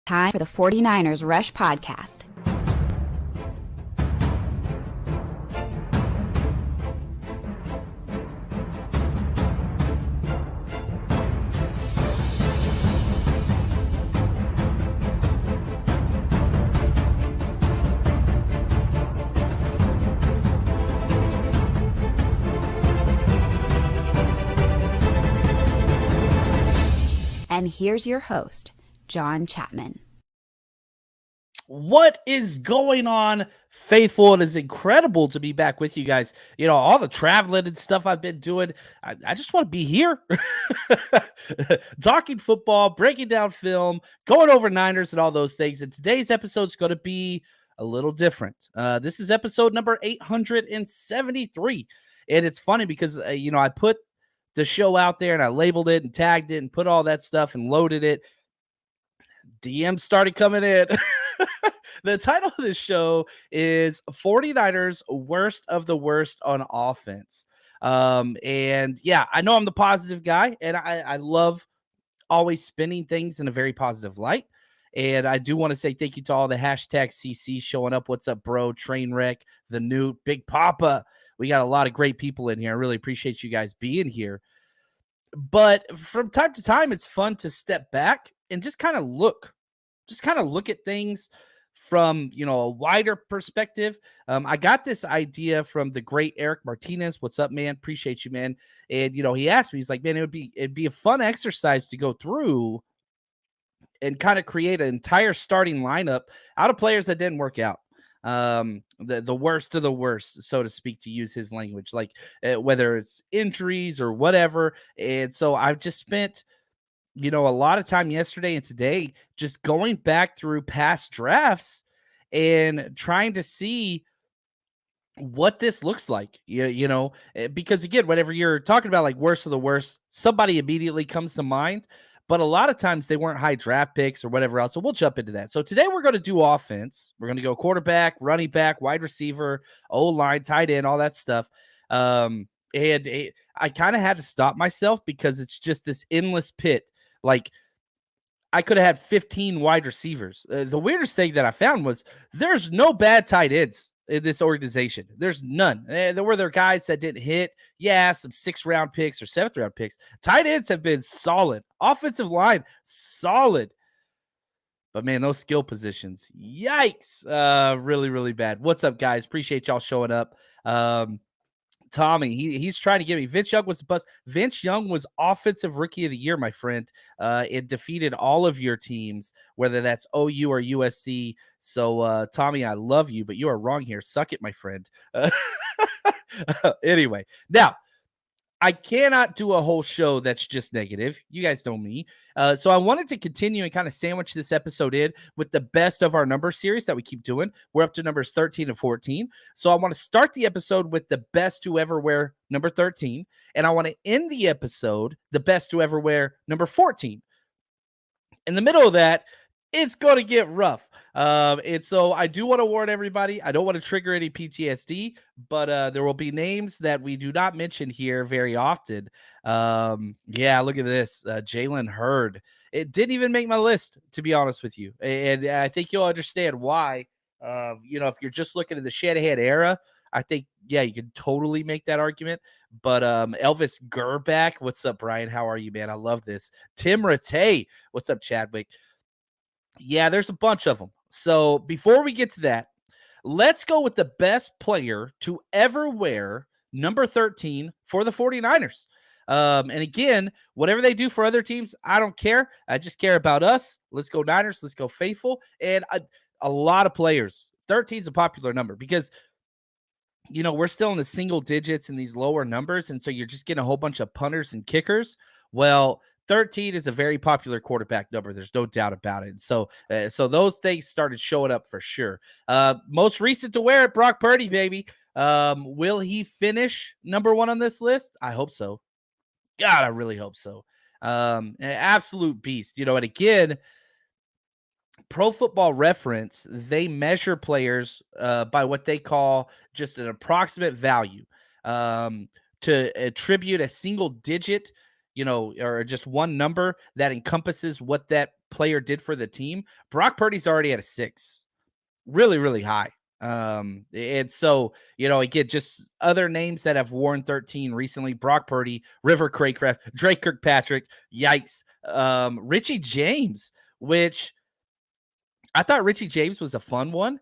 Time for the 49ers Rush Podcast. And here's your host, John Chapman. What is going on, faithful? It is incredible to be back with you guys. You know, all the traveling and stuff I've been doing. I just want to be here talking football, breaking down film, going over Niners and all those things. And today's episode is going to be a little different. This is episode number 873. And it's funny because, I put the show out there and I labeled it and tagged it and put all that stuff and loaded it. DMs started coming in. The title of this show is 49ers Worst of the Worst on Offense. And yeah, I know I'm the positive guy, and I love always spinning things in a very positive light. And I do want to say thank you to all the hashtag CC showing up. What's up, bro? Trainwreck, the Newt, Big Papa. We got a lot of great people in here. I really appreciate you guys being here. But from time to time, it's fun to step back and just kind of look at things from, a wider perspective. I got this idea from the great Eric Martinez. What's up, man? Appreciate you, man. And, he asked me, he's like, man, it'd be a fun exercise to go through and kind of create an entire starting lineup out of players that didn't work out. The worst of the worst, so to speak, to use his language, like whether it's injuries or whatever. And so I've just spent a lot of time yesterday and today just going back through past drafts and trying to see what this looks like, because again, whenever you're talking about like worst of the worst, somebody immediately comes to mind, but a lot of times they weren't high draft picks or whatever else. So we'll jump into that. So today we're going to do offense. We're going to go quarterback, running back, wide receiver, O-line, tight end, all that stuff. I kind of had to stop myself because it's just this endless pit. Like, I could have had 15 wide receivers. The weirdest thing that I found was there's no bad tight ends in this organization. There's none. There were guys that didn't hit. Yeah, some 6th-round picks or 7th-round picks. Tight ends have been solid. Offensive line, solid. But, man, those skill positions, yikes. Really, really bad. What's up, guys? Appreciate y'all showing up. Tommy, he's trying to get me. Vince Young was a bust. Vince Young was offensive rookie of the year, my friend. It defeated all of your teams, whether that's OU or USC. So, Tommy, I love you, but you are wrong here. Suck it, my friend. Anyway, now, I cannot do a whole show that's just negative. You guys know me. So I wanted to continue and kind of sandwich this episode in with the best of our number series that we keep doing. We're up to numbers 13 and 14. So I want to start the episode with the best to ever wear number 13. And I want to end the episode, the best to ever wear number 14. In the middle of that, it's going to get rough. And so I do want to warn everybody. I don't want to trigger any PTSD, but there will be names that we do not mention here very often. Yeah, look at this. Jalen Hurd. It didn't even make my list, to be honest with you. And I think you'll understand why. If you're just looking at the Shanahan era, I think, yeah, you can totally make that argument. But Elvis Gerback, what's up, Brian? How are you, man? I love this. Tim Rattay, what's up, Chadwick? Yeah, there's a bunch of them. So before we get to that, let's go with the best player to ever wear number 13 for the 49ers. And again, whatever they do for other teams, I don't care. I just care about us. Let's go Niners. Let's go faithful. And a lot of players. 13 is a popular number because, we're still in the single digits in these lower numbers. And so you're just getting a whole bunch of punters and kickers. Well, 13 is a very popular quarterback number. There's no doubt about it. So those things started showing up for sure. Most recent to wear it, Brock Purdy, baby. Will he finish number 1 on this list? I hope so. God, I really hope so. An absolute beast. And again, Pro Football Reference, they measure players by what they call just an approximate value. To attribute a single digit or just one number that encompasses what that player did for the team, Brock Purdy's already at a 6. Really, really high. And so, again, just other names that have worn 13 recently: Brock Purdy, River Craycraft, Drake Kirkpatrick, yikes. Richie James, which I thought Richie James was a fun one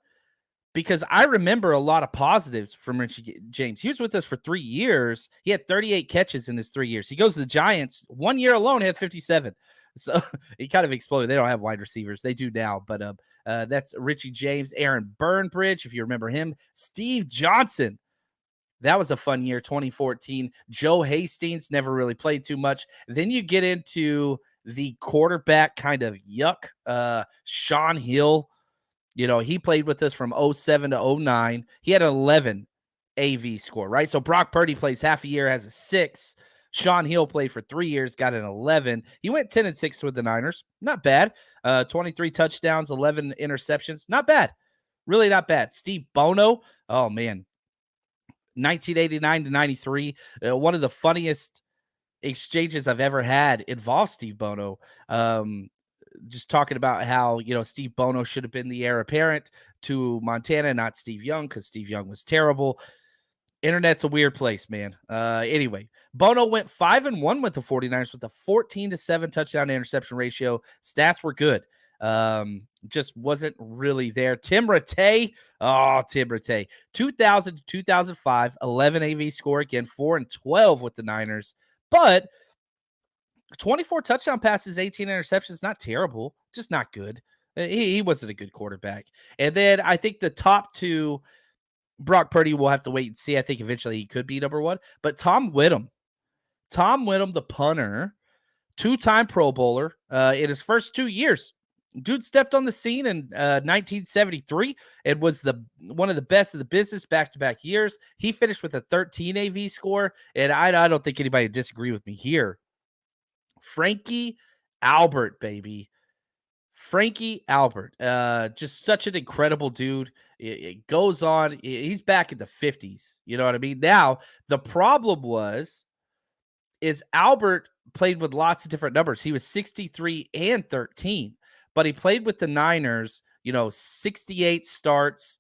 because I remember a lot of positives from Richie James. He was with us for 3 years. He had 38 catches in his 3 years. He goes to the Giants. 1 year alone, he had 57. So he kind of exploded. They don't have wide receivers. They do now, but that's Richie James. Aaron Burnbridge, if you remember him. Steve Johnson. That was a fun year, 2014. Joe Hastings never really played too much. Then you get into the quarterback kind of yuck. Sean Hill, he played with us from 07 to 09. He had an 11 AV score, right? So Brock Purdy plays half a year, has a 6. Sean Hill played for 3 years, got an 11. He went 10-6 with the Niners. Not bad. 23 touchdowns, 11 interceptions. Not bad. Really not bad. Steve Bono. Oh, man. 1989 to 93. One of the funniest exchanges I've ever had involves Steve Bono. Just talking about how, Steve Bono should have been the heir apparent to Montana, not Steve Young, because Steve Young was terrible. Internet's a weird place, man. Anyway, Bono went 5-1 with the 49ers with a 14-7 touchdown to interception ratio. Stats were good. Just wasn't really there. Tim Rattay. Oh, Tim Rattay. 2000 to 2005, 11 AV score again, 4-12 with the Niners. But 24 touchdown passes, 18 interceptions, not terrible, just not good. He wasn't a good quarterback. And then I think the top two, Brock Purdy, will have to wait and see. I think eventually he could be number one. But Tom Whittem, the punter, 2-time Pro Bowler in his first 2 years. Dude stepped on the scene in 1973 and was one of the best of the business back-to-back years. He finished with a 13 AV score, and I don't think anybody would disagree with me here. Frankie Albert, baby. Frankie Albert, just such an incredible dude. It goes on. He's back in the 50s. You know what I mean? Now, the problem is Albert played with lots of different numbers. He was 63 and 13, but he played with the Niners, 68 starts.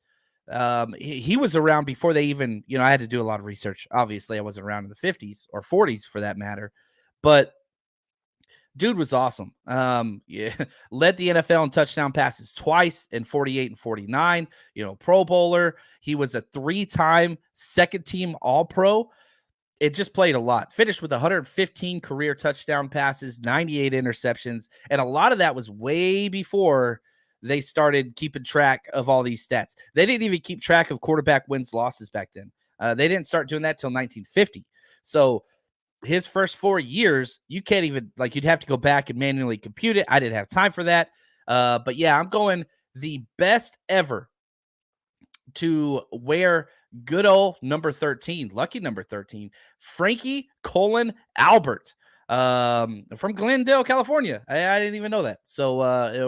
He was around before they even, I had to do a lot of research. Obviously, I wasn't around in the 50s or 40s for that matter, but dude was awesome. Yeah, led the NFL in touchdown passes twice in 48 and 49. Pro Bowler. He was a 3-time second-team All-Pro. It just played a lot. Finished with 115 career touchdown passes, 98 interceptions, and a lot of that was way before they started keeping track of all these stats. They didn't even keep track of quarterback wins, losses back then. They didn't start doing that till 1950. So his first 4 years, you can't even, you'd have to go back and manually compute it. I didn't have time for that. But yeah, I'm going the best ever to wear good old number 13, lucky number 13, Frankie Albert, from Glendale, California. I didn't even know that. So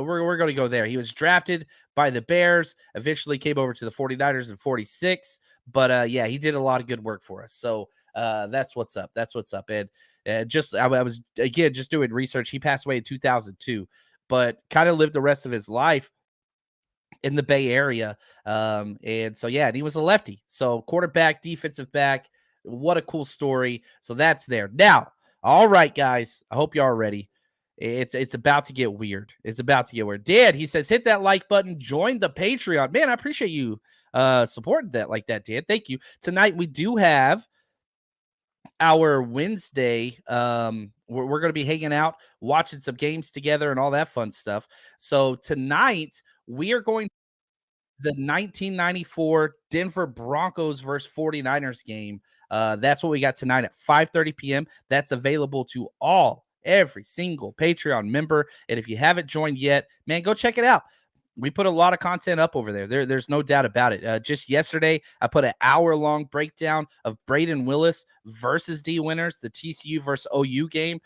we're going to go there. He was drafted by the Bears, eventually came over to the 49ers in 46. But yeah, he did a lot of good work for us. So that's what's up. And I was, again, just doing research. He passed away in 2002, but kind of lived the rest of his life in the Bay Area. And so, yeah, and he was a lefty. So quarterback, defensive back. What a cool story. So that's there. Now, all right, guys, I hope you are ready. It's about to get weird. Dan, he says, hit that like button, join the Patreon. Man, I appreciate you supporting that like that, Dan. Thank you. Tonight, we do have our Wednesday. We're going to be hanging out, watching some games together and all that fun stuff. So tonight, we are going to the 1994 Denver Broncos versus 49ers game. That's what we got tonight at 5:30 p.m. That's available to every single Patreon member. And if you haven't joined yet, man, go check it out. We put a lot of content up over there. There's no doubt about it. Just yesterday, I put an hour-long breakdown of Braden Willis versus D Winners. The TCU versus OU game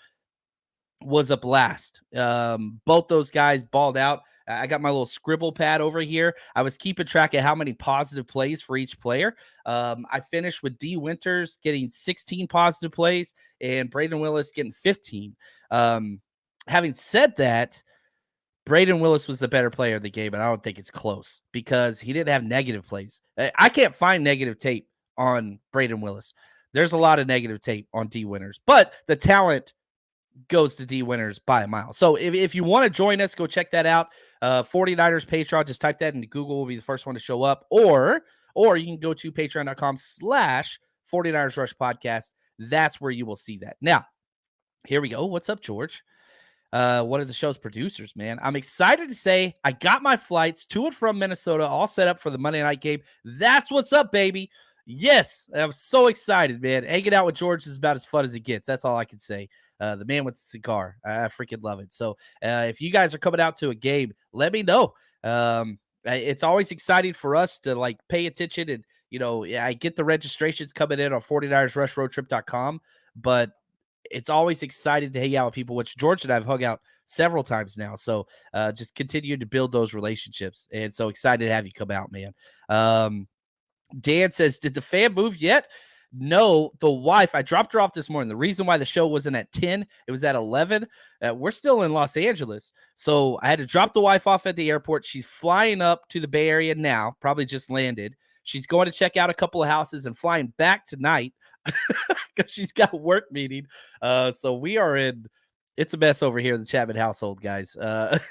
was a blast. Both those guys balled out. I got my little scribble pad over here. I was keeping track of how many positive plays for each player. I finished with D. Winters getting 16 positive plays and Braden Willis getting 15. Having said that, Braden Willis was the better player of the game, and I don't think it's close because he didn't have negative plays. I can't find negative tape on Braden Willis. There's a lot of negative tape on D. Winters, but the talent goes to D. Winters by a mile. So if you want to join us, go check that out. 49ers Patreon, just type that into Google, will be the first one to show up. Or you can go to patreon.com/49ers Rush Podcast. That's where you will see that. Now, here we go. What's up, George? One of the show's producers, man. I'm excited to say I got my flights to and from Minnesota all set up for the Monday night game. That's what's up, baby. Yes, I'm so excited, man. Hanging out with George is about as fun as it gets. That's all I can say. The man with the cigar. I freaking love it. So if you guys are coming out to a game, let me know. It's always exciting for us to like pay attention. And, I get the registrations coming in on 49ersrushroadtrip.com, but it's always exciting to hang out with people, which George and I have hung out several times now. So just continue to build those relationships. And so excited to have you come out, man. Dan says, did the fan move yet? No, the wife, I dropped her off this morning. The reason why the show wasn't at 10, it was at 11. We're still in Los Angeles. So I had to drop the wife off at the airport. She's flying up to the Bay Area now, probably just landed. She's going to check out a couple of houses and flying back tonight because she's got a work meeting. So we are in, it's a mess over here in the Chapman household, guys.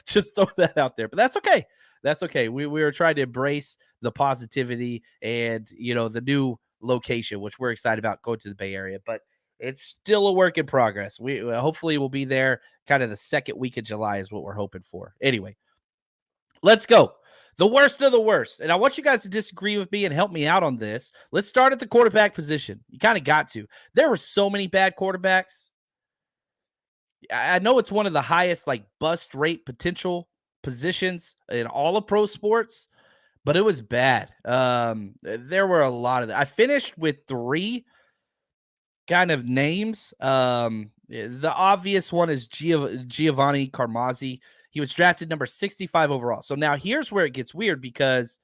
Just throw that out there. But that's okay. That's okay. We were trying to embrace the positivity and, the new location, which we're excited about going to the Bay Area, but it's still a work in progress. We hopefully we'll be there kind of the second week of July is what we're hoping for. Anyway, let's go. The worst of the worst. And I want you guys to disagree with me and help me out on this. Let's start at the quarterback position. You kind of got to. There were so many bad quarterbacks. I know it's one of the highest like bust rate potential positions in all of pro sports, but it was bad. There were a lot of that. I finished with 3 kind of names. The obvious one is Giovanni Carmazzi. He was drafted number 65 overall. So now here's where it gets weird because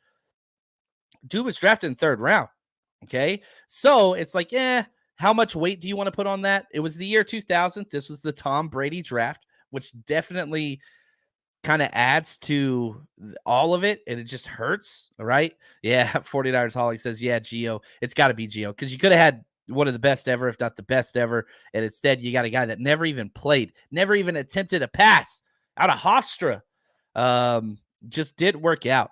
dude was drafted in 3rd round. Okay. So it's like, how much weight do you want to put on that? It was the year 2000. This was the Tom Brady draft, which definitely kind of adds to all of it, and it just hurts, right? Yeah, 49ers Holly says, yeah, Gio. It's got to be Gio because you could have had one of the best ever, if not the best ever, and instead you got a guy that never even played, never even attempted a pass out of Hofstra. Just didn't work out.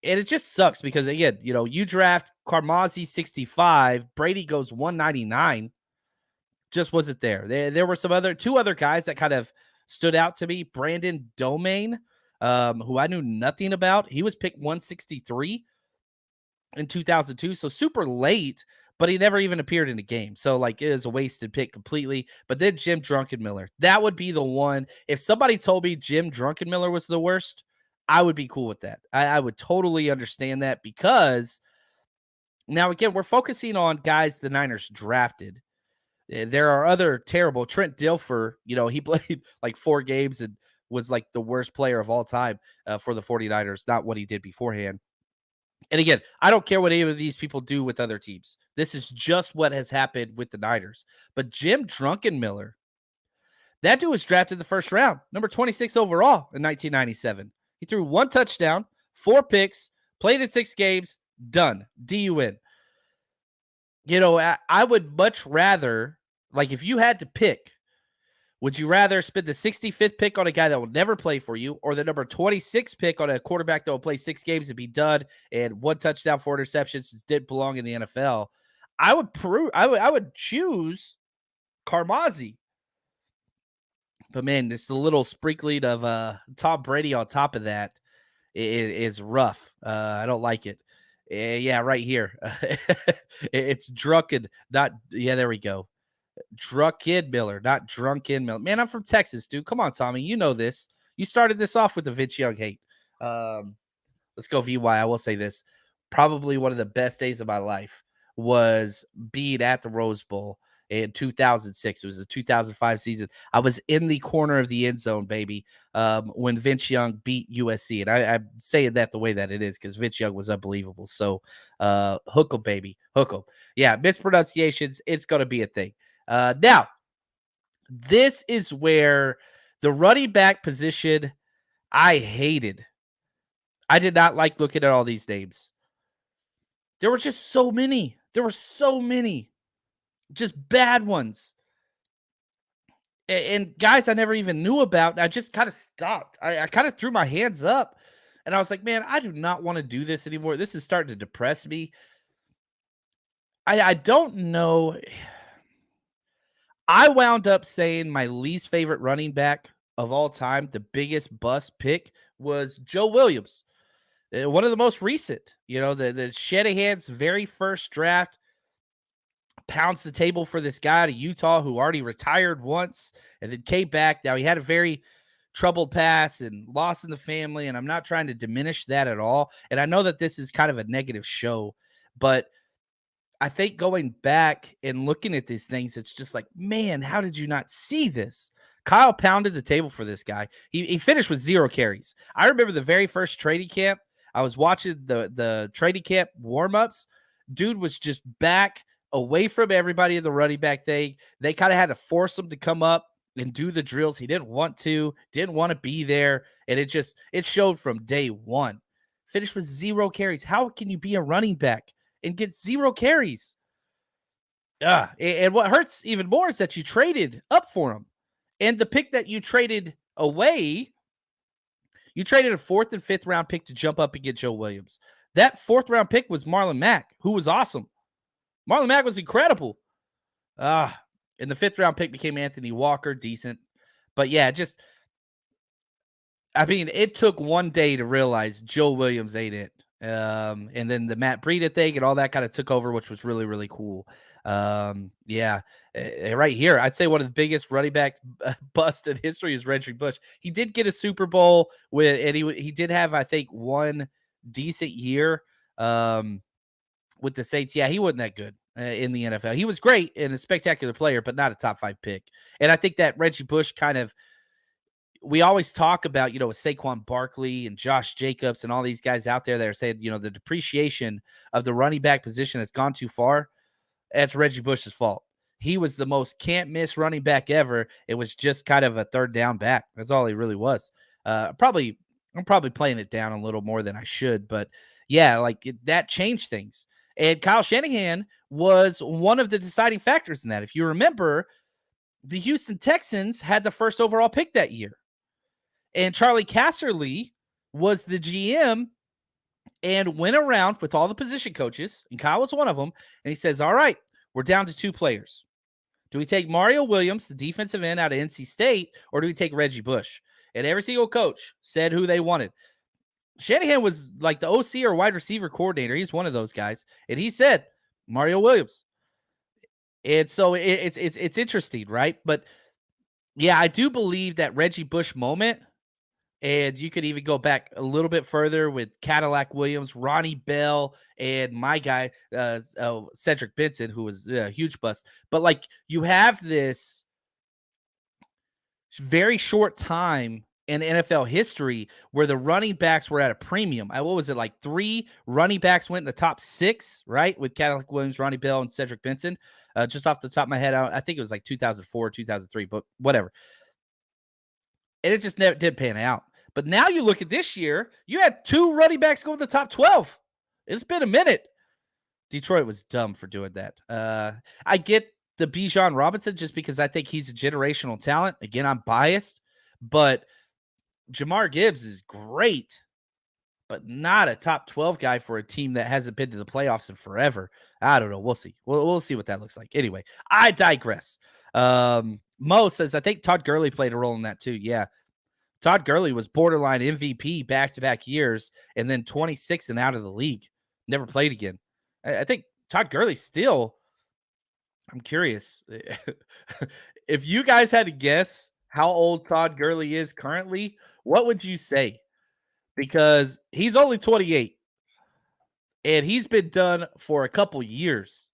And it just sucks because, again, you draft Carmazzi 65, Brady goes 199, just wasn't there. There were some 2 other guys that kind of stood out to me. Brandon Domain, who I knew nothing about. He was picked 163 in 2002, so super late, but he never even appeared in a game. So, like, it was a wasted pick completely. But then Jim Druckenmiller. That would be the one. If somebody told me Jim Druckenmiller was the worst, I would be cool with that. I would totally understand that because now, again, we're focusing on guys the Niners drafted. There are other terrible. Trent Dilfer, he played like 4 games and was like the worst player of all time for the 49ers, not what he did beforehand. And again, I don't care what any of these people do with other teams. This is just what has happened with the Niners. But Jim Druckenmiller, that dude was drafted in the 1st round, number 26 overall in 1997. He threw 1 touchdown, 4 picks, played in 6 games, done. DUN. I would much rather, like, if you had to pick, would you rather spend the 65th pick on a guy that will never play for you or the number 26 pick on a quarterback that will play 6 games and be done and 1 touchdown, 4 interceptions, didn't belong in the NFL? I would choose Carmazzi. But, man, this the little sprinkling of Tom Brady on top of that is rough. I don't like it. Yeah, right here. It's Drunken, not, yeah, there we go. Druckenmiller, not Drunkenmiller. Man, I'm from Texas, dude. Come on, Tommy. You know this. You started this off with the Vince Young hate. Let's go VY. I will say this. Probably one of the best days of my life was being at the Rose Bowl in 2006. It was the 2005 season. I was in the corner of the end zone, baby, when Vince Young beat USC. And I'm saying that the way that it is because Vince Young was unbelievable. So hook 'em, baby. Hook 'em. Yeah, mispronunciations, it's going to be a thing. Now, this is where the running back position I hated. I did not like looking at all these names. There were just so many. There were so many. Just bad ones. And guys I never even knew about. I just kind of stopped. I kind of threw my hands up. And I was like, man, I do not want to do this anymore. This is starting to depress me. I don't know. I wound up saying my least favorite running back of all time, the biggest bust pick, was Joe Williams. One of the most recent, the Shanahan's very first draft, pounds the table for this guy out of Utah who already retired once and then came back. Now, he had a very troubled past and loss in the family, and I'm not trying to diminish that at all. And I know that this is kind of a negative show, but I think going back and looking at these things, it's just like, man, how did you not see this? Kyle pounded the table for this guy. He finished with 0 carries. I remember the very first training camp. I was watching the training camp warm-ups. Dude was just back away from everybody in the running back thing. They kind of had to force him to come up and do the drills. He didn't want to be there. And it showed from day one. Finished with 0 carries. How can you be a running back and get 0 carries? And what hurts even more is that you traded up for him. And the pick that you traded away, you traded a 4th and 5th round pick to jump up and get Joe Williams. That 4th round pick was Marlon Mack, who was awesome. Marlon Mack was incredible. And the 5th round pick became Anthony Walker, decent. But yeah, it took one day to realize Joe Williams ain't it. And then the Matt Breida thing and all that kind of took over, which was really, really cool. Right here, I'd say one of the biggest running back bust in history is Reggie Bush. He did get a Super Bowl and he did have, I think, one decent year with the Saints. Yeah, he wasn't that good in the NFL. He was great and a spectacular player, but not a top 5 pick. And I think that Reggie Bush we always talk about, with Saquon Barkley and Josh Jacobs and all these guys out there that are saying, the depreciation of the running back position has gone too far. That's Reggie Bush's fault. He was the most can't miss running back ever. It was just kind of a third down back. That's all he really was. I'm probably playing it down a little more than I should, but yeah, that changed things. And Kyle Shanahan was one of the deciding factors in that. If you remember, the Houston Texans had the first overall pick that year. And Charlie Casserly was the GM and went around with all the position coaches, and Kyle was one of them, and he says, all right, we're down to 2 players. Do we take Mario Williams, the defensive end out of NC State, or do we take Reggie Bush? And every single coach said who they wanted. Shanahan was like the OC or wide receiver coordinator. He's one of those guys. And he said, Mario Williams. And so it's interesting, right? But yeah, I do believe that Reggie Bush moment, and you could even go back a little bit further with Cadillac Williams, Ronnie Bell, and my guy, Cedric Benson, who was a huge bust. But you have this very short time in NFL history where the running backs were at a premium. What was it, 3 running backs went in the top 6, right? With Cadillac Williams, Ronnie Bell, and Cedric Benson. Just off the top of my head, I think it was 2004, 2003, but whatever. And it just never did pan out. But now you look at this year, you had 2 running backs go in the top 12. It's been a minute. Detroit was dumb for doing that. I get the Bijan Robinson just because I think he's a generational talent. Again, I'm biased, but Jahmyr Gibbs is great, but not a top 12 guy for a team that hasn't been to the playoffs in forever. I don't know. We'll see. We'll see what that looks like. Anyway, I digress. Mo says, I think Todd Gurley played a role in that too. Yeah. Todd Gurley was borderline MVP back-to-back years and then 26 and out of the league. Never played again. I think Todd Gurley still, I'm curious. If you guys had to guess how old Todd Gurley is currently, what would you say? Because he's only 28 and he's been done for a couple years.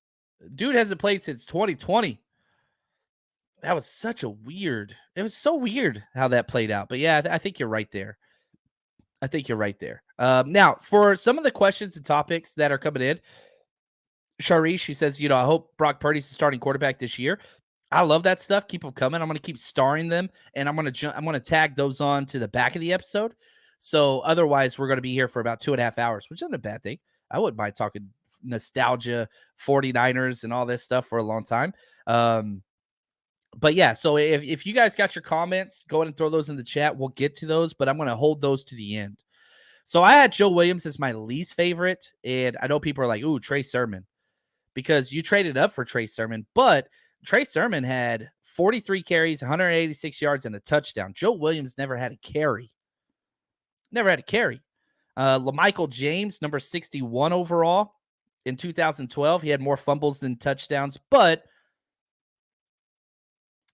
Dude hasn't played since 2020. That was such a weird. It was so weird how that played out. But yeah, I think you're right there. I think you're right there. Now, for some of the questions and topics that are coming in, Sharice, she says, I hope Brock Purdy's the starting quarterback this year. I love that stuff. Keep them coming. I'm going to keep starring them, and I'm going to tag those on to the back of the episode. So otherwise, we're going to be here for about 2.5 hours, which isn't a bad thing. I wouldn't mind talking nostalgia, 49ers, and all this stuff for a long time. But yeah, so if you guys got your comments, go ahead and throw those in the chat. We'll get to those, but I'm going to hold those to the end. So I had Joe Williams as my least favorite, and I know people are like, ooh, Trey Sermon, because you traded up for Trey Sermon, but Trey Sermon had 43 carries, 186 yards, and a touchdown. Joe Williams never had a carry. Never had a carry. LaMichael James, number 61 overall in 2012. He had more fumbles than touchdowns, but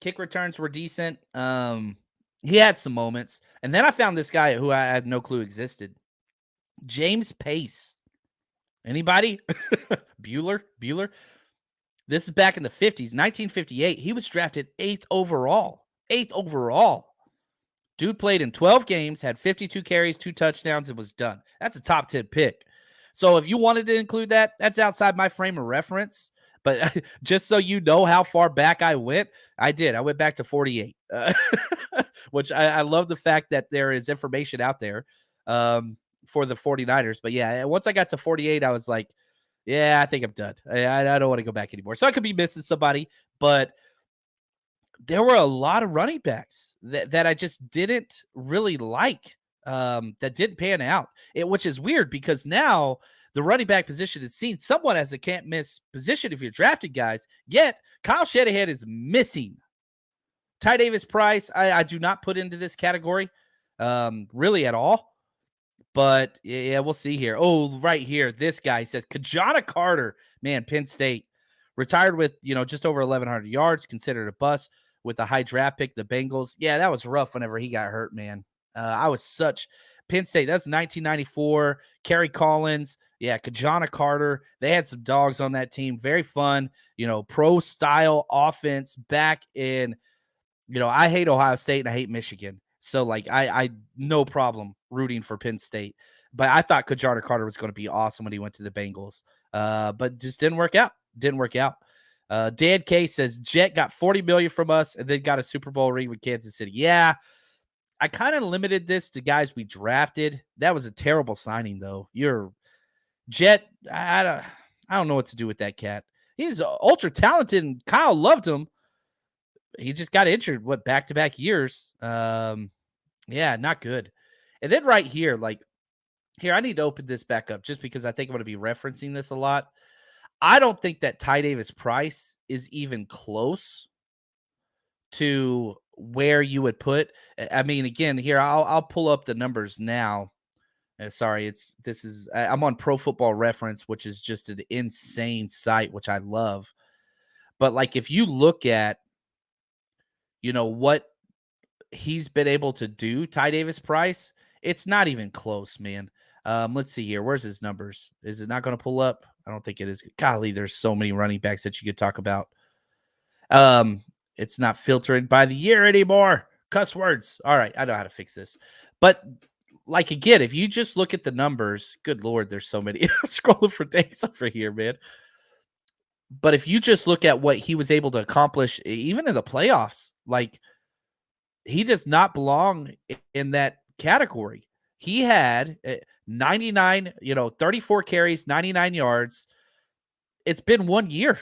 kick returns were decent. He had some moments. And then I found this guy who I had no clue existed. James Pace. Anybody? Bueller? This is back in the 50s, 1958. He was drafted 8th overall. 8th overall. Dude played in 12 games, had 52 carries, 2 touchdowns, and was done. That's a top 10 pick. So if you wanted to include that, that's outside my frame of reference. But just so you know how far back I went, I did. I went back to 48, which I love the fact that there is information out there for the 49ers. But yeah, once I got to 48, I was like, yeah, I think I'm done. I don't want to go back anymore. So I could be missing somebody, but there were a lot of running backs that I just didn't really like, that didn't pan out, which is weird because now the running back position is seen somewhat as a can't miss position if you're drafting guys. Yet Kyle Shanahan is missing. Ty Davis Price, I do not put into this category really at all. But yeah, we'll see here. Oh, right here, this guy says Kajana Carter, man, Penn State, retired with just over 1,100 yards, considered a bust with a high draft pick. The Bengals, yeah, that was rough whenever he got hurt, man. I was such Penn State. That's 1994. Kerry Collins, yeah, Kajana Carter. They had some dogs on that team. Very fun, pro style offense back in. I hate Ohio State and I hate Michigan. So, like, I no problem rooting for Penn State. But I thought Kajana Carter was going to be awesome when he went to the Bengals. But just didn't work out. Dan K says, Jet got $40 million from us and then got a Super Bowl ring with Kansas City. Yeah, I kind of limited this to guys we drafted. That was a terrible signing, though. Jet, I don't know what to do with that cat. He's ultra talented, and Kyle loved him. He just got injured, back-to-back years. Yeah, not good. And then right here, I need to open this back up just because I think I'm going to be referencing this a lot. I don't think that Ty Davis Price is even close to where you would put. I mean, again, here I'll pull up the numbers now. Sorry, I'm on Pro Football Reference, which is just an insane site, which I love. But if you look at what he's been able to do, Ty Davis Price, it's not even close, man. Let's see here. Where's his numbers? Is it not going to pull up? I don't think it is. Golly, there's so many running backs that you could talk about. It's not filtered by the year anymore. Cuss words. All right, I know how to fix this. But again, if you just look at the numbers, good Lord, there's so many. I'm scrolling for days over here, man. But if you just look at what he was able to accomplish, even in the playoffs, he does not belong in that category. He had 99, 34 carries, 99 yards. It's been 1 year.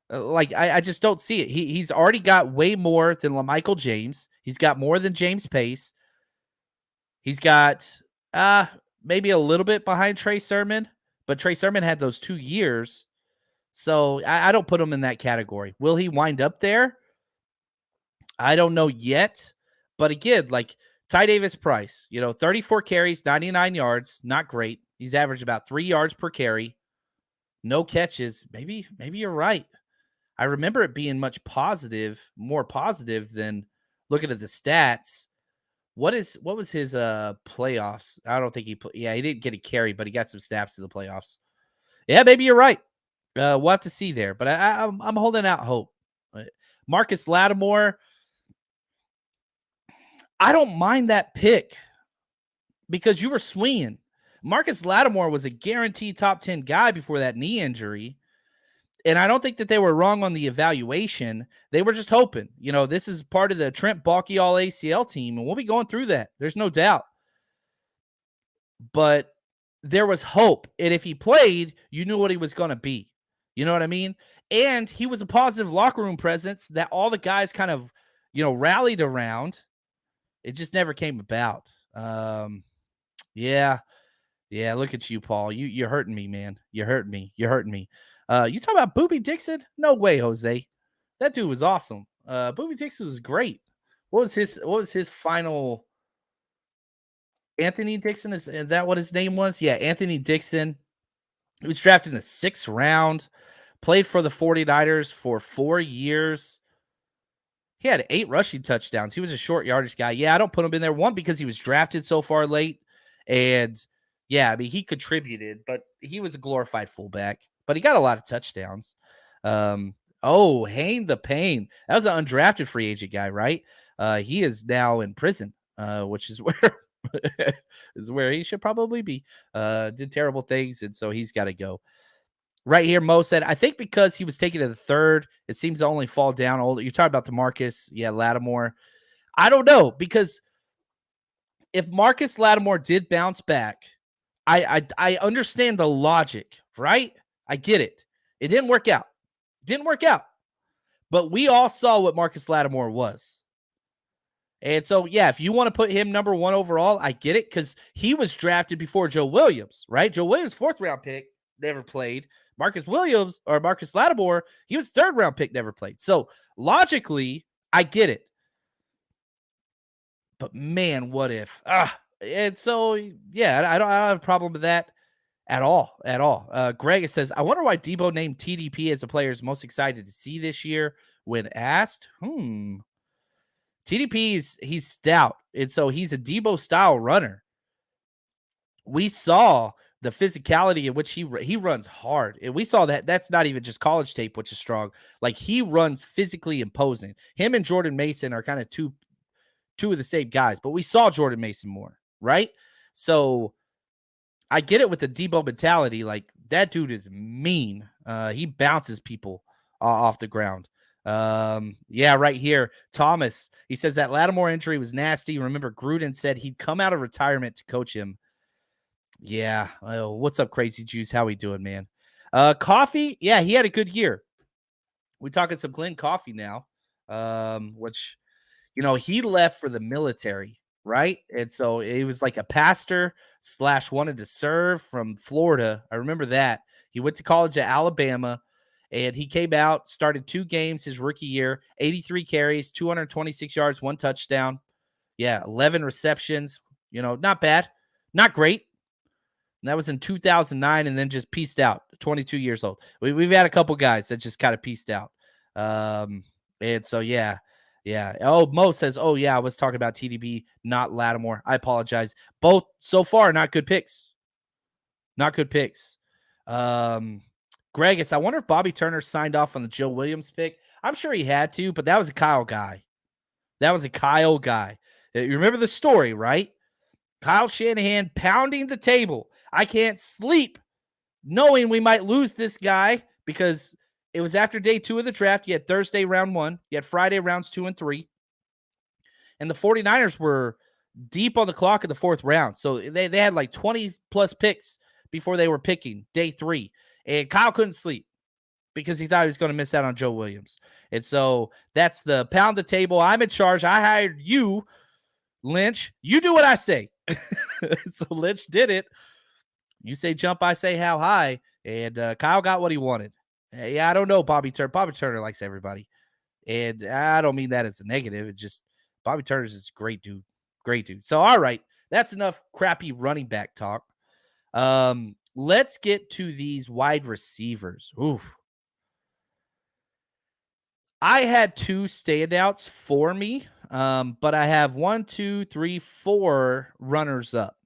I just don't see it. He's already got way more than LaMichael James. He's got more than James Pace. He's got maybe a little bit behind Trey Sermon, but Trey Sermon had those 2 years. So I don't put him in that category. Will he wind up there? I don't know yet. But again, Ty Davis Price, 34 carries, 99 yards, not great. He's averaged about 3 yards per carry. No catches. Maybe you're right. I remember it being more positive than looking at the stats. What was his playoffs? I don't think he didn't get a carry, but he got some snaps in the playoffs. Yeah, maybe you're right. We'll have to see there, but I'm holding out hope. Marcus Lattimore, I don't mind that pick because you were swinging. Marcus Lattimore was a guaranteed top 10 guy before that knee injury. And I don't think that they were wrong on the evaluation. They were just hoping. This is part of the Trent Baalke all ACL team, and we'll be going through that. There's no doubt. But there was hope. And if he played, you knew what he was going to be. You know what I mean? And he was a positive locker room presence that all the guys kind of, rallied around. It just never came about. Yeah, look at you, Paul. You're hurting me, man. You're hurting me. You talk about Booby Dixon? No way, Jose. That dude was awesome. Booby Dixon was great. What was his final? Anthony Dixon, is that what his name was? Yeah, Anthony Dixon. He was drafted in the 6th round, played for the 49ers for 4 years. He had 8 rushing touchdowns. He was a short yardage guy. Yeah, I don't put him in there. One, because he was drafted so far late. And yeah, I mean, he contributed, but he was a glorified fullback. But he got a lot of touchdowns. Hayne the Pain. That was an undrafted free agent guy, right? He is now in prison, which is where he should probably be. Did terrible things, and so he's got to go. Right here, Mo said, I think because he was taken to the 3rd, it seems to only fall down older. You're talking about the Marcus, Lattimore. I don't know, because if Marcus Lattimore did bounce back, I understand the logic, right? I get it. It didn't work out. But we all saw what Marcus Lattimore was. And so, yeah, if you want to put him number 1 overall, I get it, because he was drafted before Joe Williams, right? Joe Williams, 4th-round pick, never played. Marcus Lattimore, he was 3rd-round pick, never played. So, logically, I get it. But, man, what if? And so, yeah, I don't have a problem with that at all. Greg says, I wonder why Debo named TDP as the player is most excited to see this year when asked. TDP, he's stout, and so he's a Debo-style runner. We saw the physicality in which he runs hard, and we saw that that's not even just college tape, which is strong. Like, he runs physically imposing. Him and Jordan Mason are kind of two of the same guys, but we saw Jordan Mason more, right? So I get it with the Debo mentality. Like, that dude is mean. He bounces people off the ground. Yeah, right here, Thomas, he says that Lattimore injury was nasty. Remember, Gruden said he'd come out of retirement to coach him. Yeah. What's up, Crazy Juice? How we doing, man? Coffee, yeah, he had a good year. We're talking some Glenn Coffee now, which, he left for the military, right? And so he was like a pastor / wanted to serve from Florida. I remember that. He went to college at Alabama, and he came out, started 2 games his rookie year, 83 carries, 226 yards, 1 touchdown. Yeah, 11 receptions. Not bad. Not great. And that was in 2009, and then just pieced out, 22 years old. We've had a couple guys that just kind of pieced out. And so, yeah. Oh, Mo says, oh, yeah, I was talking about TDB, not Lattimore. I apologize. Both so far, not good picks. Gregus, I wonder if Bobby Turner signed off on the Joe Williams pick. I'm sure he had to, but that was a Kyle guy. You remember the story, right? Kyle Shanahan pounding the table. I can't sleep knowing we might lose this guy, because it was after day 2 of the draft. You had Thursday round 1. You had Friday rounds 2 and 3. And the 49ers were deep on the clock in the 4th round. So they had like 20 plus picks before they were picking day 3. And Kyle couldn't sleep because he thought he was going to miss out on Joe Williams. And so that's the pound the table. I'm in charge. I hired you, Lynch. You do what I say. So Lynch did it. You say jump, I say how high. And Kyle got what he wanted. Yeah, I don't know, Bobby Turner. Bobby Turner likes everybody. And I don't mean that as a negative. It's just Bobby Turner's is a great dude. So, all right. That's enough crappy running back talk. Let's get to these wide receivers. Oof. I had 2 standouts for me, but I have 1, 2, 3, 4 runners up.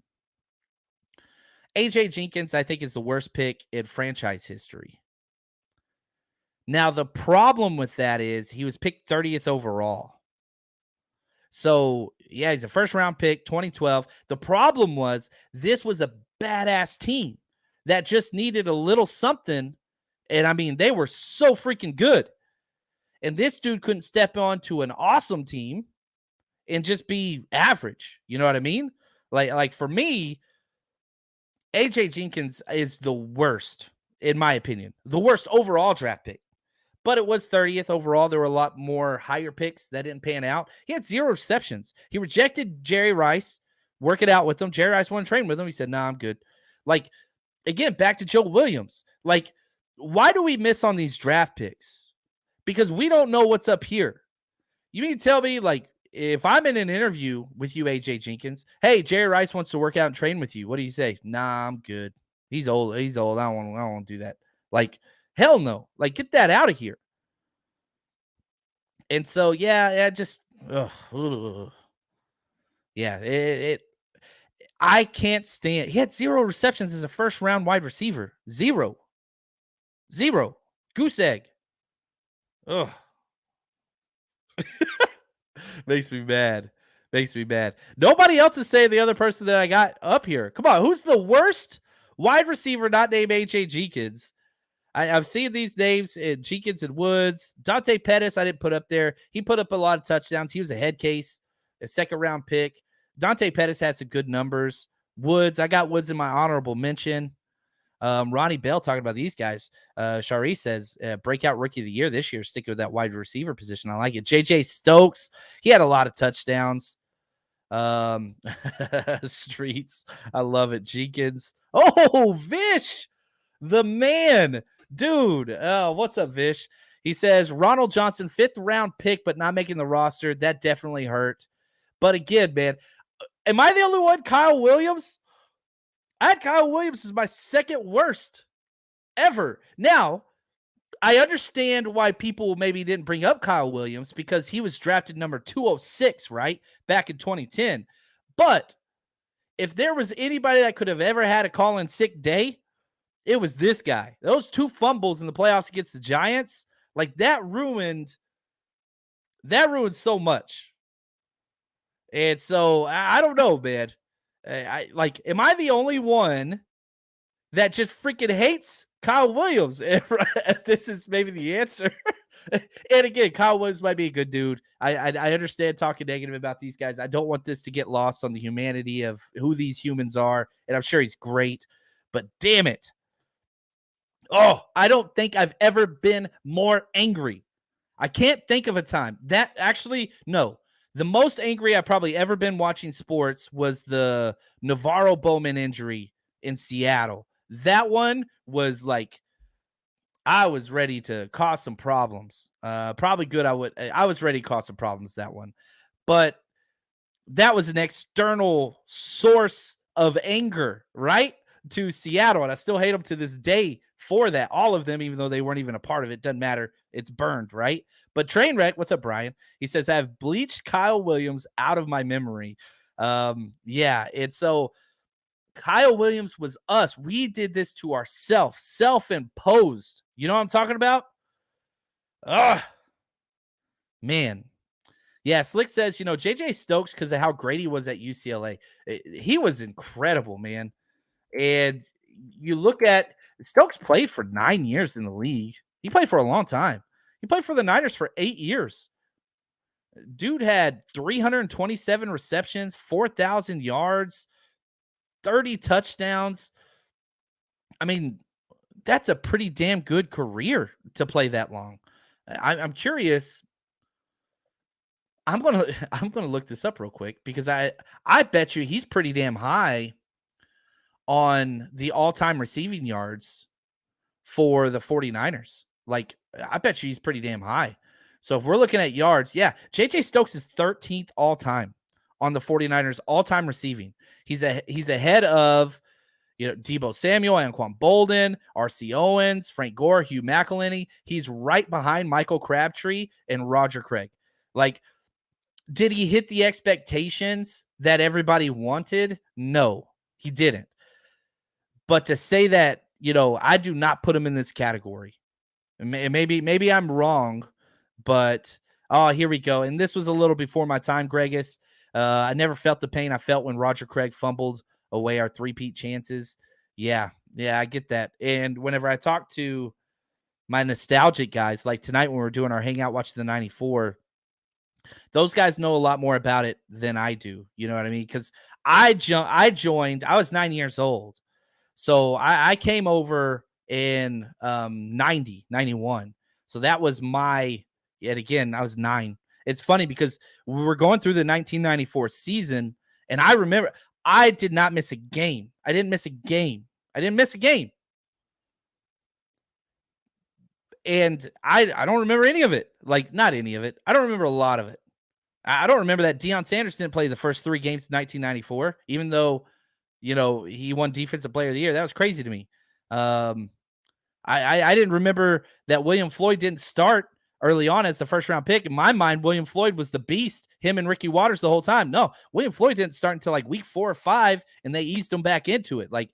AJ Jenkins, I think, is the worst pick in franchise history. Now, the problem with that is he was picked 30th overall. So, yeah, he's a first-round pick, 2012. The problem was this was a badass team that just needed a little something, and, I mean, they were so freaking good. And this dude couldn't step onto an awesome team and just be average. You know what I mean? Like for me, AJ Jenkins is the worst, in my opinion, the worst overall draft pick. But it was 30th overall. There were a lot more higher picks that didn't pan out. He had 0 receptions. He rejected Jerry Rice, work it out with him. Jerry Rice wanted to train with him. He said, "Nah, I'm good." Like, again, back to Joe Williams. Like, why do we miss on these draft picks? Because we don't know what's up here. You mean to tell me, like, if I'm in an interview with you, AJ Jenkins, hey, Jerry Rice wants to work out and train with you. What do you say? Nah, I'm good. He's old. He's old. I don't want to do that. Like, hell no. Like, get that out of here. And so, yeah, just, yeah, I can't stand. He had 0 receptions as a first round wide receiver. 0. Goose egg. Ugh. Makes me mad. Nobody else is saying the other person that I got up here. Come on, who's the worst wide receiver not named AJ Jenkins? I've seen these names in Jenkins and Woods. Dante Pettis, I didn't put up there. He put up a lot of touchdowns. He was a head case, a second-round pick. Dante Pettis had some good numbers. Woods, I got Woods in my honorable mention. Ronnie Bell talking about these guys. Shari says, breakout rookie of the year this year, sticking with that wide receiver position. I like it. JJ Stokes, he had a lot of touchdowns. Streets, I love it. Jenkins. Oh, Vish, the man. Dude, what's up, Vish? He says, Ronald Johnson, 5th round pick, but not making the roster. That definitely hurt. But again, man, am I the only one? Kyle Williams? I had Kyle Williams as my second worst ever. Now, I understand why people maybe didn't bring up Kyle Williams because he was drafted number 206, right? Back in 2010. But if there was anybody that could have ever had a call-in sick day, it was this guy. Those 2 fumbles in the playoffs against the Giants, like that ruined so much. And so I don't know, man. Am I the only one that just freaking hates Kyle Williams? This is maybe the answer. And again, Kyle Williams might be a good dude. I understand talking negative about these guys. I don't want this to get lost on the humanity of who these humans are. And I'm sure he's great, but damn it. Oh, I don't think I've ever been more angry. I can't think of a time. That actually, no. The most angry I've probably ever been watching sports was the Navarro Bowman injury in Seattle. That one was like, I was ready to cause some problems. Probably good. I was ready to cause some problems that one. But that was an external source of anger, right? To Seattle. And I still hate them to this day for that. All of them, even though they weren't even a part of it. Doesn't matter. It's burned, right? But Trainwreck, what's up, Brian? He says, I've bleached Kyle Williams out of my memory. Yeah, it's so Kyle Williams was us. We did this to ourselves, self-imposed. You know what I'm talking about? Man. Yeah, Slick says, JJ Stokes, because of how great he was at UCLA, he was incredible, man. And you look at Stokes played for 9 years in the league. He played for a long time. He played for the Niners for 8 years. Dude had 327 receptions, 4,000 yards, 30 touchdowns. I mean, that's a pretty damn good career to play that long. I'm curious. I'm gonna look this up real quick because I bet you he's pretty damn high on the all-time receiving yards for the 49ers. Like, I bet you he's pretty damn high. So if we're looking at yards, yeah, JJ Stokes is 13th all-time on the 49ers all-time receiving. He's ahead of Deebo Samuel, Anquan Bolden, R.C. Owens, Frank Gore, Hugh McElhenney. He's right behind Michael Crabtree and Roger Craig. Like, did he hit the expectations that everybody wanted? No, he didn't. But to say that, I do not put him in this category. Maybe I'm wrong, but oh, here we go. And this was a little before my time, Gregus. I never felt the pain I felt when Roger Craig fumbled away our three-peat chances. Yeah, I get that. And whenever I talk to my nostalgic guys, like tonight when we're doing our hangout, watch the 94, those guys know a lot more about it than I do. You know what I mean? Because I joined, I was 9 years old. So I came over in 90, 91. So that was yet again, I was 9. It's funny because we were going through the 1994 season, and I remember I did not miss a game. I didn't miss a game. And I don't remember any of it. Like, not any of it. I don't remember a lot of it. I don't remember that Deion Sanders didn't play the first 3 games in 1994, even though, he won Defensive Player of the Year. That was crazy to me. I didn't remember that William Floyd didn't start early on as the first round pick. In my mind, William Floyd was the beast, him and Ricky Waters the whole time. No, William Floyd didn't start until like week 4 or 5, and they eased him back into it. Like,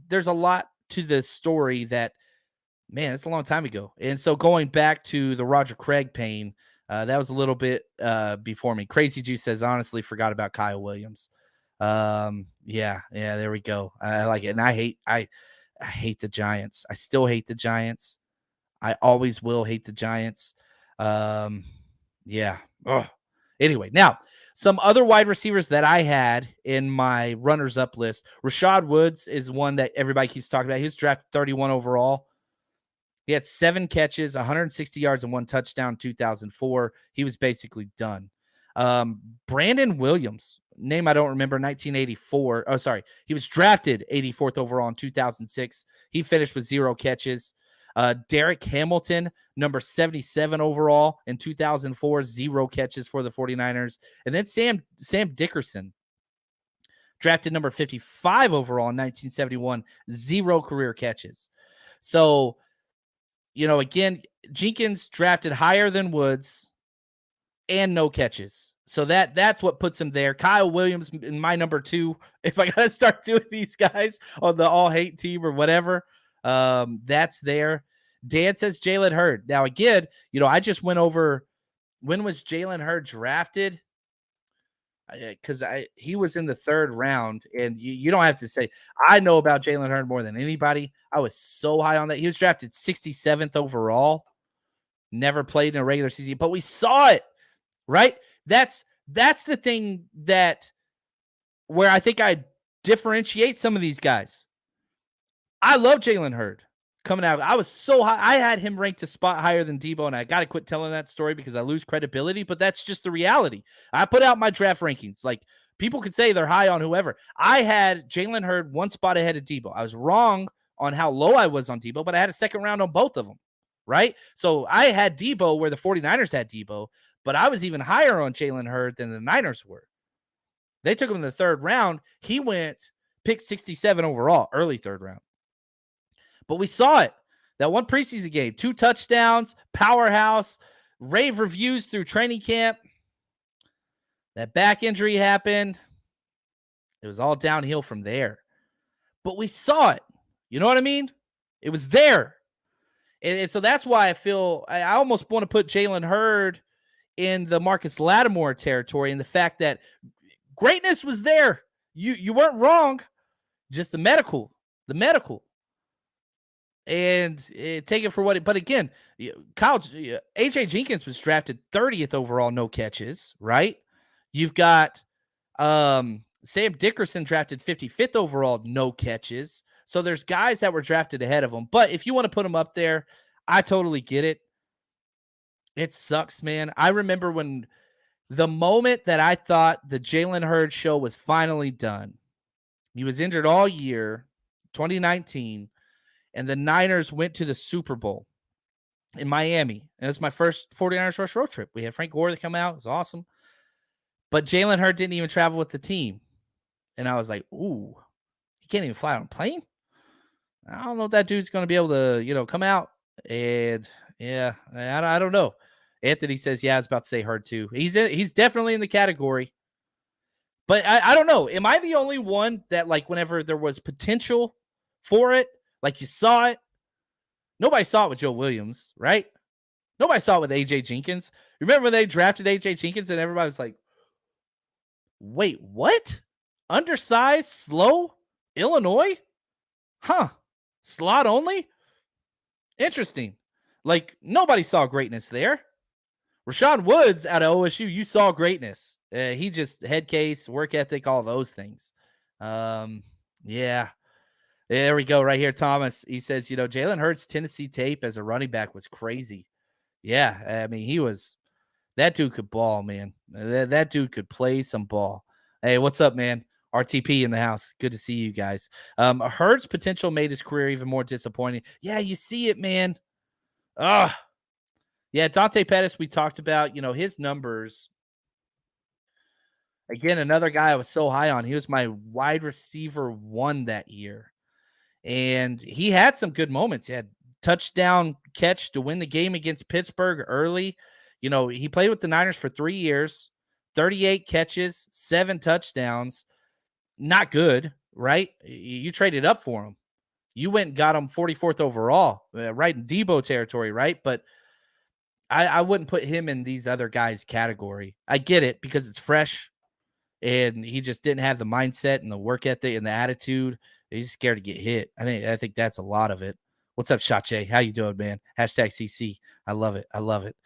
there's a lot to this story that, man, it's a long time ago. And so going back to the Roger Craig pain, that was a little bit before me. Crazy Juice says, honestly, forgot about Kyle Williams. Yeah, there we go. I like it. And I hate the Giants. I still hate the Giants. I always will hate the Giants. Yeah. Ugh. Anyway, now some other wide receivers that I had in my runners up list. Rashad Woods is one that everybody keeps talking about. He was drafted 31 overall. He had 7 catches, 160 yards, and 1 touchdown in 2004. He was basically done. Brandon Williams, name I don't remember, 1984. Oh, sorry. He was drafted 84th overall in 2006. He finished with 0 catches. Derek Hamilton, number 77 overall in 2004, 0 catches for the 49ers. And then Sam Dickerson, drafted number 55 overall in 1971, 0 career catches. So, again, Jenkins drafted higher than Woods and no catches. So that's what puts him there. Kyle Williams in my number 2. If I got to start doing these guys on the all hate team or whatever, that's there. Dan says Jalen Hurd. Now, again, I just went over, when was Jalen Hurd drafted? Because he was in the 3rd round, and you don't have to say, I know about Jalen Hurd more than anybody. I was so high on that. He was drafted 67th overall, never played in a regular season, but we saw it, right? That's the thing where I think I differentiate some of these guys. I love Jalen Hurd coming out. I was so high. I had him ranked a spot higher than Debo, and I got to quit telling that story because I lose credibility, but that's just the reality. I put out my draft rankings. Like, people could say they're high on whoever. I had Jalen Hurd 1 spot ahead of Debo. I was wrong on how low I was on Debo, but I had a 2nd round on both of them, right? So I had Debo where the 49ers had Debo, but I was even higher on Jalen Hurd than the Niners were. They took him in the 3rd round. He went pick 67 overall, early 3rd round. But we saw it. That one preseason game, 2 touchdowns, powerhouse, rave reviews through training camp. That back injury happened. It was all downhill from there. But we saw it. You know what I mean? It was there. And so that's why I feel I almost want to put Jalen Hurd in the Marcus Lattimore territory, and the fact that greatness was there. You weren't wrong. Just the medical. And take it for what it. But again, AJ Jenkins was drafted 30th overall, no catches, right? You've got Sam Dickerson drafted 55th overall, no catches. So there's guys that were drafted ahead of him. But if you want to put them up there, I totally get it. It sucks, man. I remember when the moment that I thought the Jalen Hurd show was finally done. He was injured all year, 2019. And the Niners went to the Super Bowl in Miami. And it was my first 49ers Rush road trip. We had Frank Gore to come out. It was awesome. But Jalen Hurd didn't even travel with the team. And I was like, ooh, he can't even fly on a plane? I don't know if that dude's going to be able to, come out. And, yeah, I don't know. Anthony says, yeah, I was about to say Hurd too. He's definitely in the category. But I don't know. Am I the only one that, like, whenever there was potential for it, like you saw it, Nobody saw it with Joe Williams, right? Nobody saw it with AJ Jenkins. Remember when they drafted AJ Jenkins and everybody was like, wait, what? Undersized, slow, Illinois? Huh. Slot only? Interesting. Like, nobody saw greatness there. Rashawn Woods out of OSU, you saw greatness. He just head case, work ethic, all those things. Yeah. There we go right here, Thomas. He says, Jalen Hurts' Tennessee tape as a running back was crazy. Yeah, I mean, that dude could ball, man. That dude could play some ball. Hey, what's up, man? RTP in the house. Good to see you guys. Hurts' potential made his career even more disappointing. Yeah, you see it, man. Yeah, Dante Pettis, we talked about, his numbers. Again, another guy I was so high on. He was my wide receiver 1 that year. And he had some good moments. He had touchdown catch to win the game against Pittsburgh early. He played with the Niners for 3 years, 38 catches, 7 touchdowns. Not good, right? You traded up for him. You went and got him 44th overall, right in Debo territory, right? But I wouldn't put him in these other guys' category. I get it because it's fresh, and he just didn't have the mindset and the work ethic and the attitude. He's scared to get hit. I think that's a lot of it. What's up, Shache? How you doing, man? Hashtag CC. I love it. I love it.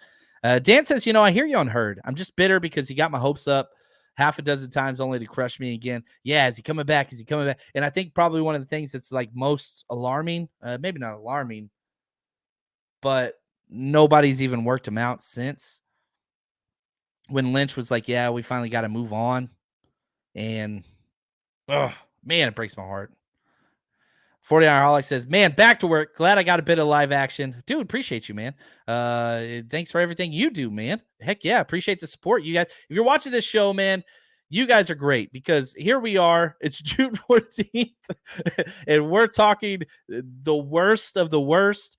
Dan says, I hear you on Hurd. I'm just bitter because he got my hopes up half a dozen times only to crush me again. Yeah, is he coming back? Is he coming back? And I think probably one of the things that's like most alarming, maybe not alarming, but nobody's even worked him out since. When Lynch was like, yeah, we finally got to move on. And, oh, man, it breaks my heart. 49 Holic says, man, back to work. Glad I got a bit of live action. Dude, appreciate you, man. Thanks for everything you do, man. Heck yeah, appreciate the support. You guys, if you're watching this show, man, you guys are great because here we are. It's June 14th, and we're talking the worst of the worst,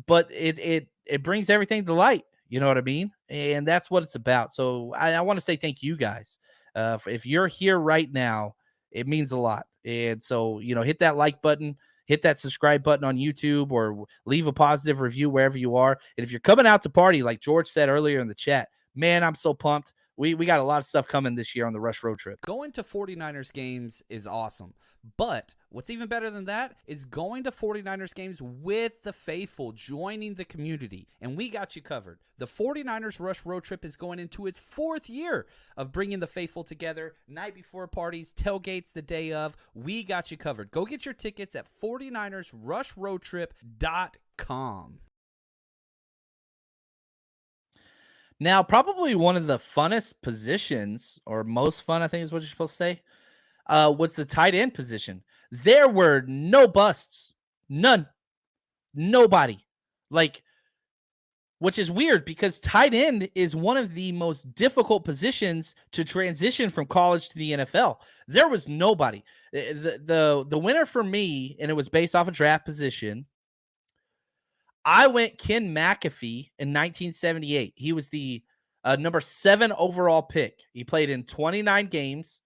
but it brings everything to light. You know what I mean? And that's what it's about. So I want to say thank you guys. If you're here right now, it means a lot. And so, hit that like button, hit that subscribe button on YouTube, or leave a positive review wherever you are. And if you're coming out to party, like George said earlier in the chat, man, I'm so pumped. We got a lot of stuff coming this year on the Rush Road Trip. Going to 49ers games is awesome. But what's even better than that is going to 49ers games with the faithful, joining the community. And we got you covered. The 49ers Rush Road Trip is going into its 4th year of bringing the faithful together. Night before parties, tailgates the day of. We got you covered. Go get your tickets at 49ersrushroadtrip.com. Now, probably one of the funnest positions, or most fun, I think is what you're supposed to say, was the tight end position. There were no busts. None. Nobody. Which is weird because tight end is one of the most difficult positions to transition from college to the NFL. There was nobody. The winner for me, and it was based off a draft position, I went Ken McAfee in 1978. He was the number 7 overall pick. He played in 29 games,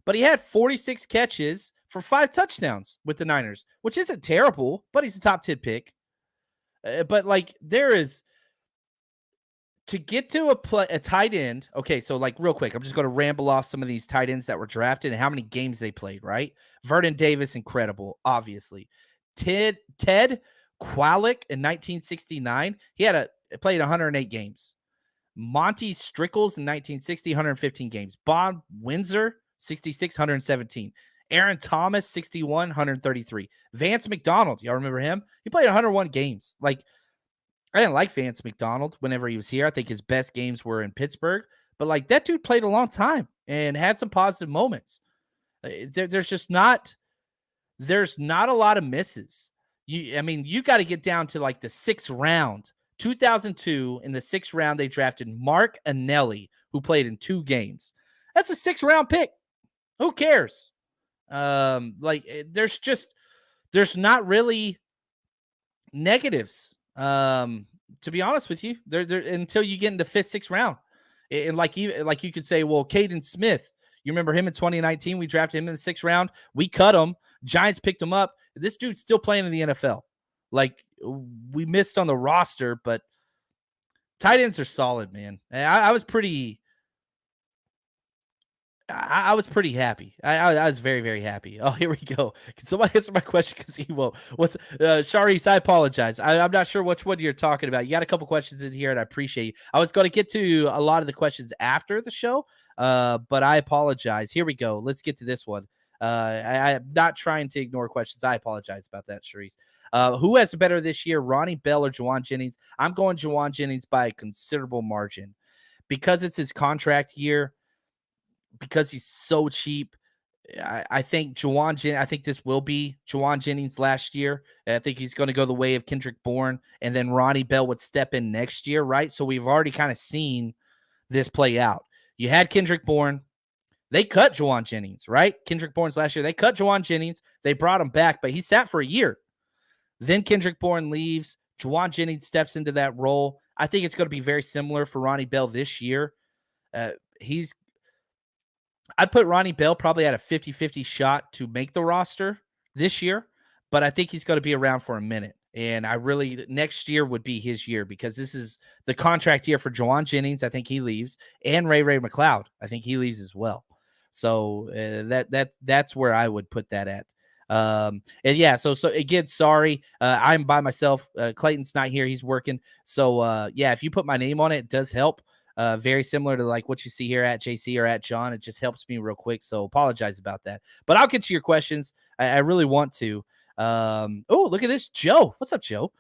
but he had 46 catches for 5 touchdowns with the Niners, which isn't terrible, but he's a top 10 pick. But there is, to get to a tight end. Okay, so real quick, I'm just going to ramble off some of these tight ends that were drafted and how many games they played, right? Vernon Davis, incredible, obviously. Ted Qualick in 1969, he played 108 games. Monty Strickles in 1960, 115 games. Bob Windsor, 66, 117. Aaron Thomas, 61, 133. Vance McDonald, y'all remember him? He played 101 games. I didn't like Vance McDonald whenever he was here. I think his best games were in Pittsburgh. But that dude played a long time and had some positive moments. There's not a lot of misses. You got to get down to the 6th round. 2002, in the 6th round, they drafted Mark Anelli, who played in 2 games. That's a 6th round pick. Who cares? There's not really negatives. To be honest with you, there until you get into 5th, 6th round. And you could say, well, Caden Smith, you remember him in 2019? We drafted him in the 6th round. We cut him. Giants picked him up. This dude's still playing in the NFL. like we missed on the roster, but tight ends are solid, man. I was pretty happy. I was very, very happy. Oh, here we go. Can somebody answer my question? Because he won't. Sharice, I apologize. I'm not sure which one you're talking about. You got a couple questions in here, and I appreciate you. I was going to get to a lot of the questions after the show, but I apologize. Here we go. Let's get to this one. I'm not trying to ignore questions. I apologize about that, Sharice. Who has better this year, Ronnie Bell or Juwan Jennings? I'm going Juwan Jennings by a considerable margin. Because it's his contract year, because he's so cheap, I think I think this will be Juwan Jennings last year. I think he's going to go the way of Kendrick Bourne, and then Ronnie Bell would step in next year, right? So we've already kind of seen this play out. You had Kendrick Bourne. They cut Juwan Jennings, right? Kendrick Bourne's last year. They cut Juwan Jennings. They brought him back, but he sat for a year. Then Kendrick Bourne leaves. Juwan Jennings steps into that role. I think it's going to be very similar for Ronnie Bell this year. I'd put Ronnie Bell probably at a 50-50 shot to make the roster this year, but I think he's going to be around for a minute. And next year would be his year because this is the contract year for Juwan Jennings. I think he leaves. And Ray McLeod. I think he leaves as well. So that's where I would put that at. And yeah, so again, sorry, I'm by myself. Clayton's not here. He's working. So yeah, if you put my name on it, it does help. Very similar to like what you see here at JC or at John. It just helps me real quick. So apologize about that, but I'll get to your questions. I really want to. Oh, look at this. Joe. What's up, Joe?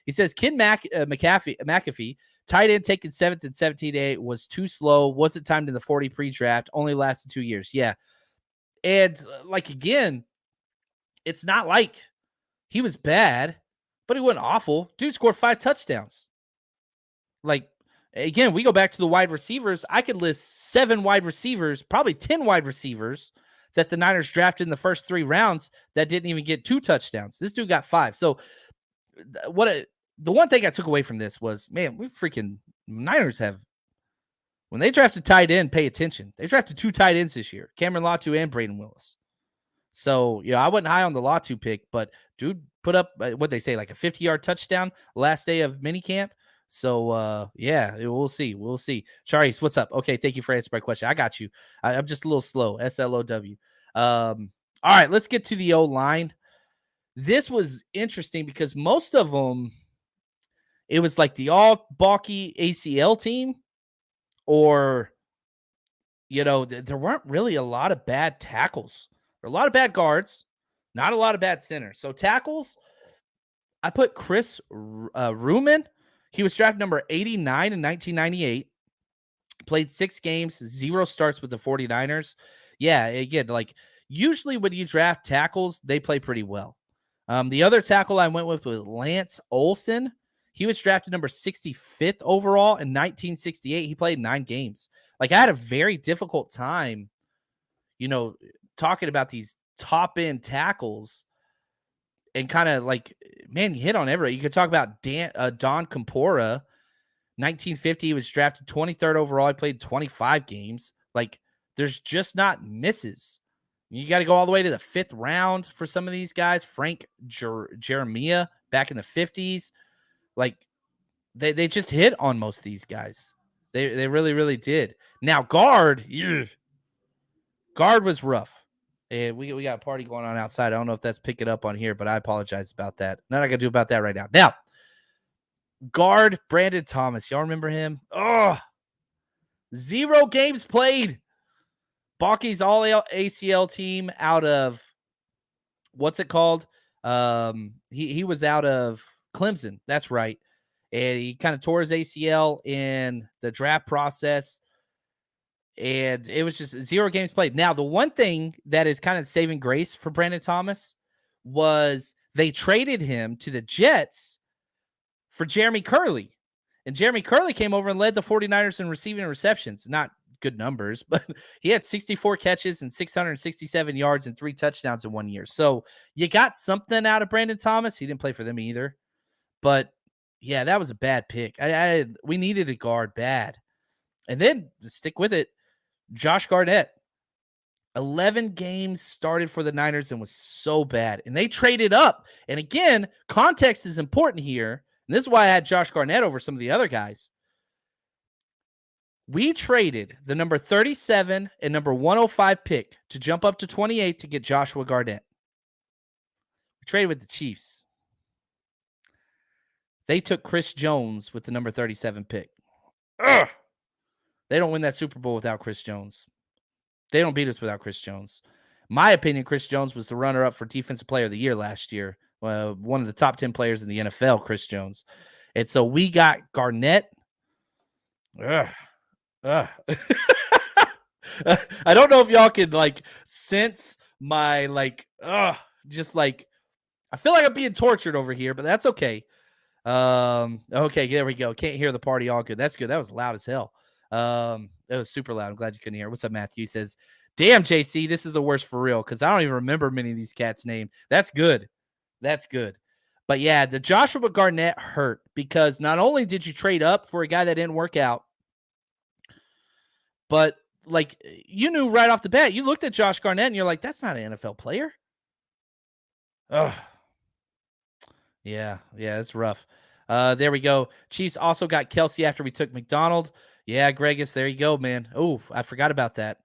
He says, Ken McAfee, tight end taken 7th and 17-8 was too slow. Wasn't timed in the 40 pre-draft. Only lasted 2 years. Yeah. And like, again, it's not like he was bad, but he wasn't awful. Dude scored 5 touchdowns. Like, again, we go back to the wide receivers. I could list 7 wide receivers, probably 10 wide receivers that the Niners drafted in the first 3 rounds that didn't even get 2 touchdowns. This dude got 5. So the one thing I took away from this was, man, Niners have, when they drafted tight end, pay attention. They drafted 2 tight ends this year, Cameron Latu and Braden Willis. So, yeah, I wasn't high on the Latu pick, but dude put up, what they say, like a 50-yard touchdown last day of minicamp. So, yeah, we'll see. We'll see. Charis, what's up? Okay, thank you for answering my question. I got you. I'm just a little slow. SLOW. All right, let's get to the O-line. This was interesting because most of them, it was like the all balky ACL team, or, there weren't really a lot of bad tackles. There were a lot of bad guards, not a lot of bad centers. So tackles, I put Chris Ruman. He was drafted number 89 in 1998. Played 6 games, 0 starts with the 49ers. Yeah, again, like usually when you draft tackles, they play pretty well. The other tackle I went with was Lance Olson. He was drafted number 65th overall in 1968. He played 9 games. Like, I had a very difficult time, talking about these top-end tackles and kind of like, man, you hit on everything. You could talk about Don Campora. 1950, he was drafted 23rd overall. He played 25 games. Like, there's just not misses. You got to go all the way to the 5th round for some of these guys. Frank Jeremiah back in the 50s. Like, they just hit on most of these guys. They really, really did. Now, guard was rough. And we got a party going on outside. I don't know if that's picking up on here, but I apologize about that. Not going to do about that right now. Now, guard Brandon Thomas. Y'all remember him? Oh, 0 games played. Balky's all ACL team out of, what's it called? He was out of Clemson. That's right. And he kind of tore his ACL in the draft process. And it was just 0 games played. Now, the one thing that is kind of saving grace for Brandon Thomas was they traded him to the Jets for Jeremy Curley. And Jeremy Curley came over and led the 49ers in receiving and receptions. Not good numbers, but he had 64 catches and 667 yards and 3 touchdowns in 1 year. So you got something out of Brandon Thomas. He didn't play for them either. But, yeah, that was a bad pick. We needed a guard bad. And then, stick with it, Josh Garnett. 11 games started for the Niners and was so bad. And they traded up. And again, context is important here. And this is why I had Josh Garnett over some of the other guys. We traded the number 37 and number 105 pick to jump up to 28 to get Joshua Garnett. We traded with the Chiefs. They took Chris Jones with the number 37 pick. Ugh! They don't win that Super Bowl without Chris Jones. They don't beat us without Chris Jones. My opinion, Chris Jones was the runner-up for Defensive Player of the Year last year. One of the top 10 players in the NFL, Chris Jones. And so we got Garnett. I don't know if y'all can, sense my, just like, I feel like I'm being tortured over here, but that's okay. Okay, there we go. Can't hear the party all good. That's good. That was loud as hell. It was super loud. I'm glad you couldn't hear. What's up, Matthew? He says, damn, JC, this is the worst for real because I don't even remember many of these cats' names. That's good. That's good. But yeah, the Joshua Garnett hurt because not only did you trade up for a guy that didn't work out, but you knew right off the bat, you looked at Josh Garnett and you're like, that's not an NFL player. Ugh. Yeah, it's rough. There we go. Chiefs also got Kelsey after we took McDonald. Yeah, Gregus, there you go, man. Oh, I forgot about that.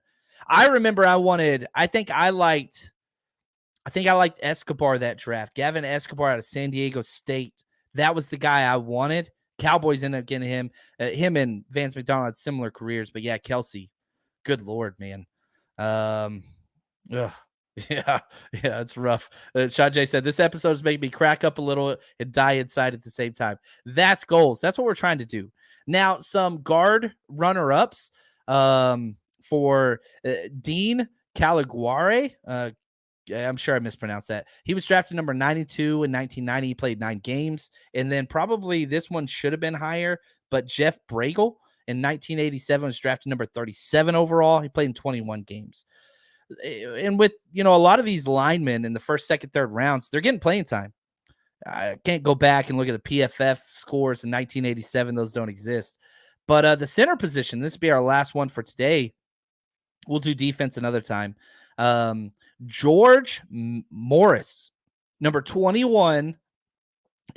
I remember I think I liked Escobar that draft. Gavin Escobar out of San Diego State. That was the guy I wanted. Cowboys ended up getting him. Him and Vance McDonald had similar careers, but yeah, Kelsey. Good Lord, man. Yeah, it's rough. Shajay said, this episode is making me crack up a little and die inside at the same time. That's goals. That's what we're trying to do. Now, some guard runner-ups for Dean Caliguare. I'm sure I mispronounced that. He was drafted number 92 in 1990. He played 9 games. And then probably this one should have been higher, but Jeff Bragel in 1987 was drafted number 37 overall. He played in 21 games. And with, a lot of these linemen in the first, second, third rounds, they're getting playing time. I can't go back and look at the PFF scores in 1987. Those don't exist. But the center position, this will be our last one for today. We'll do defense another time. George Morris, number 21 in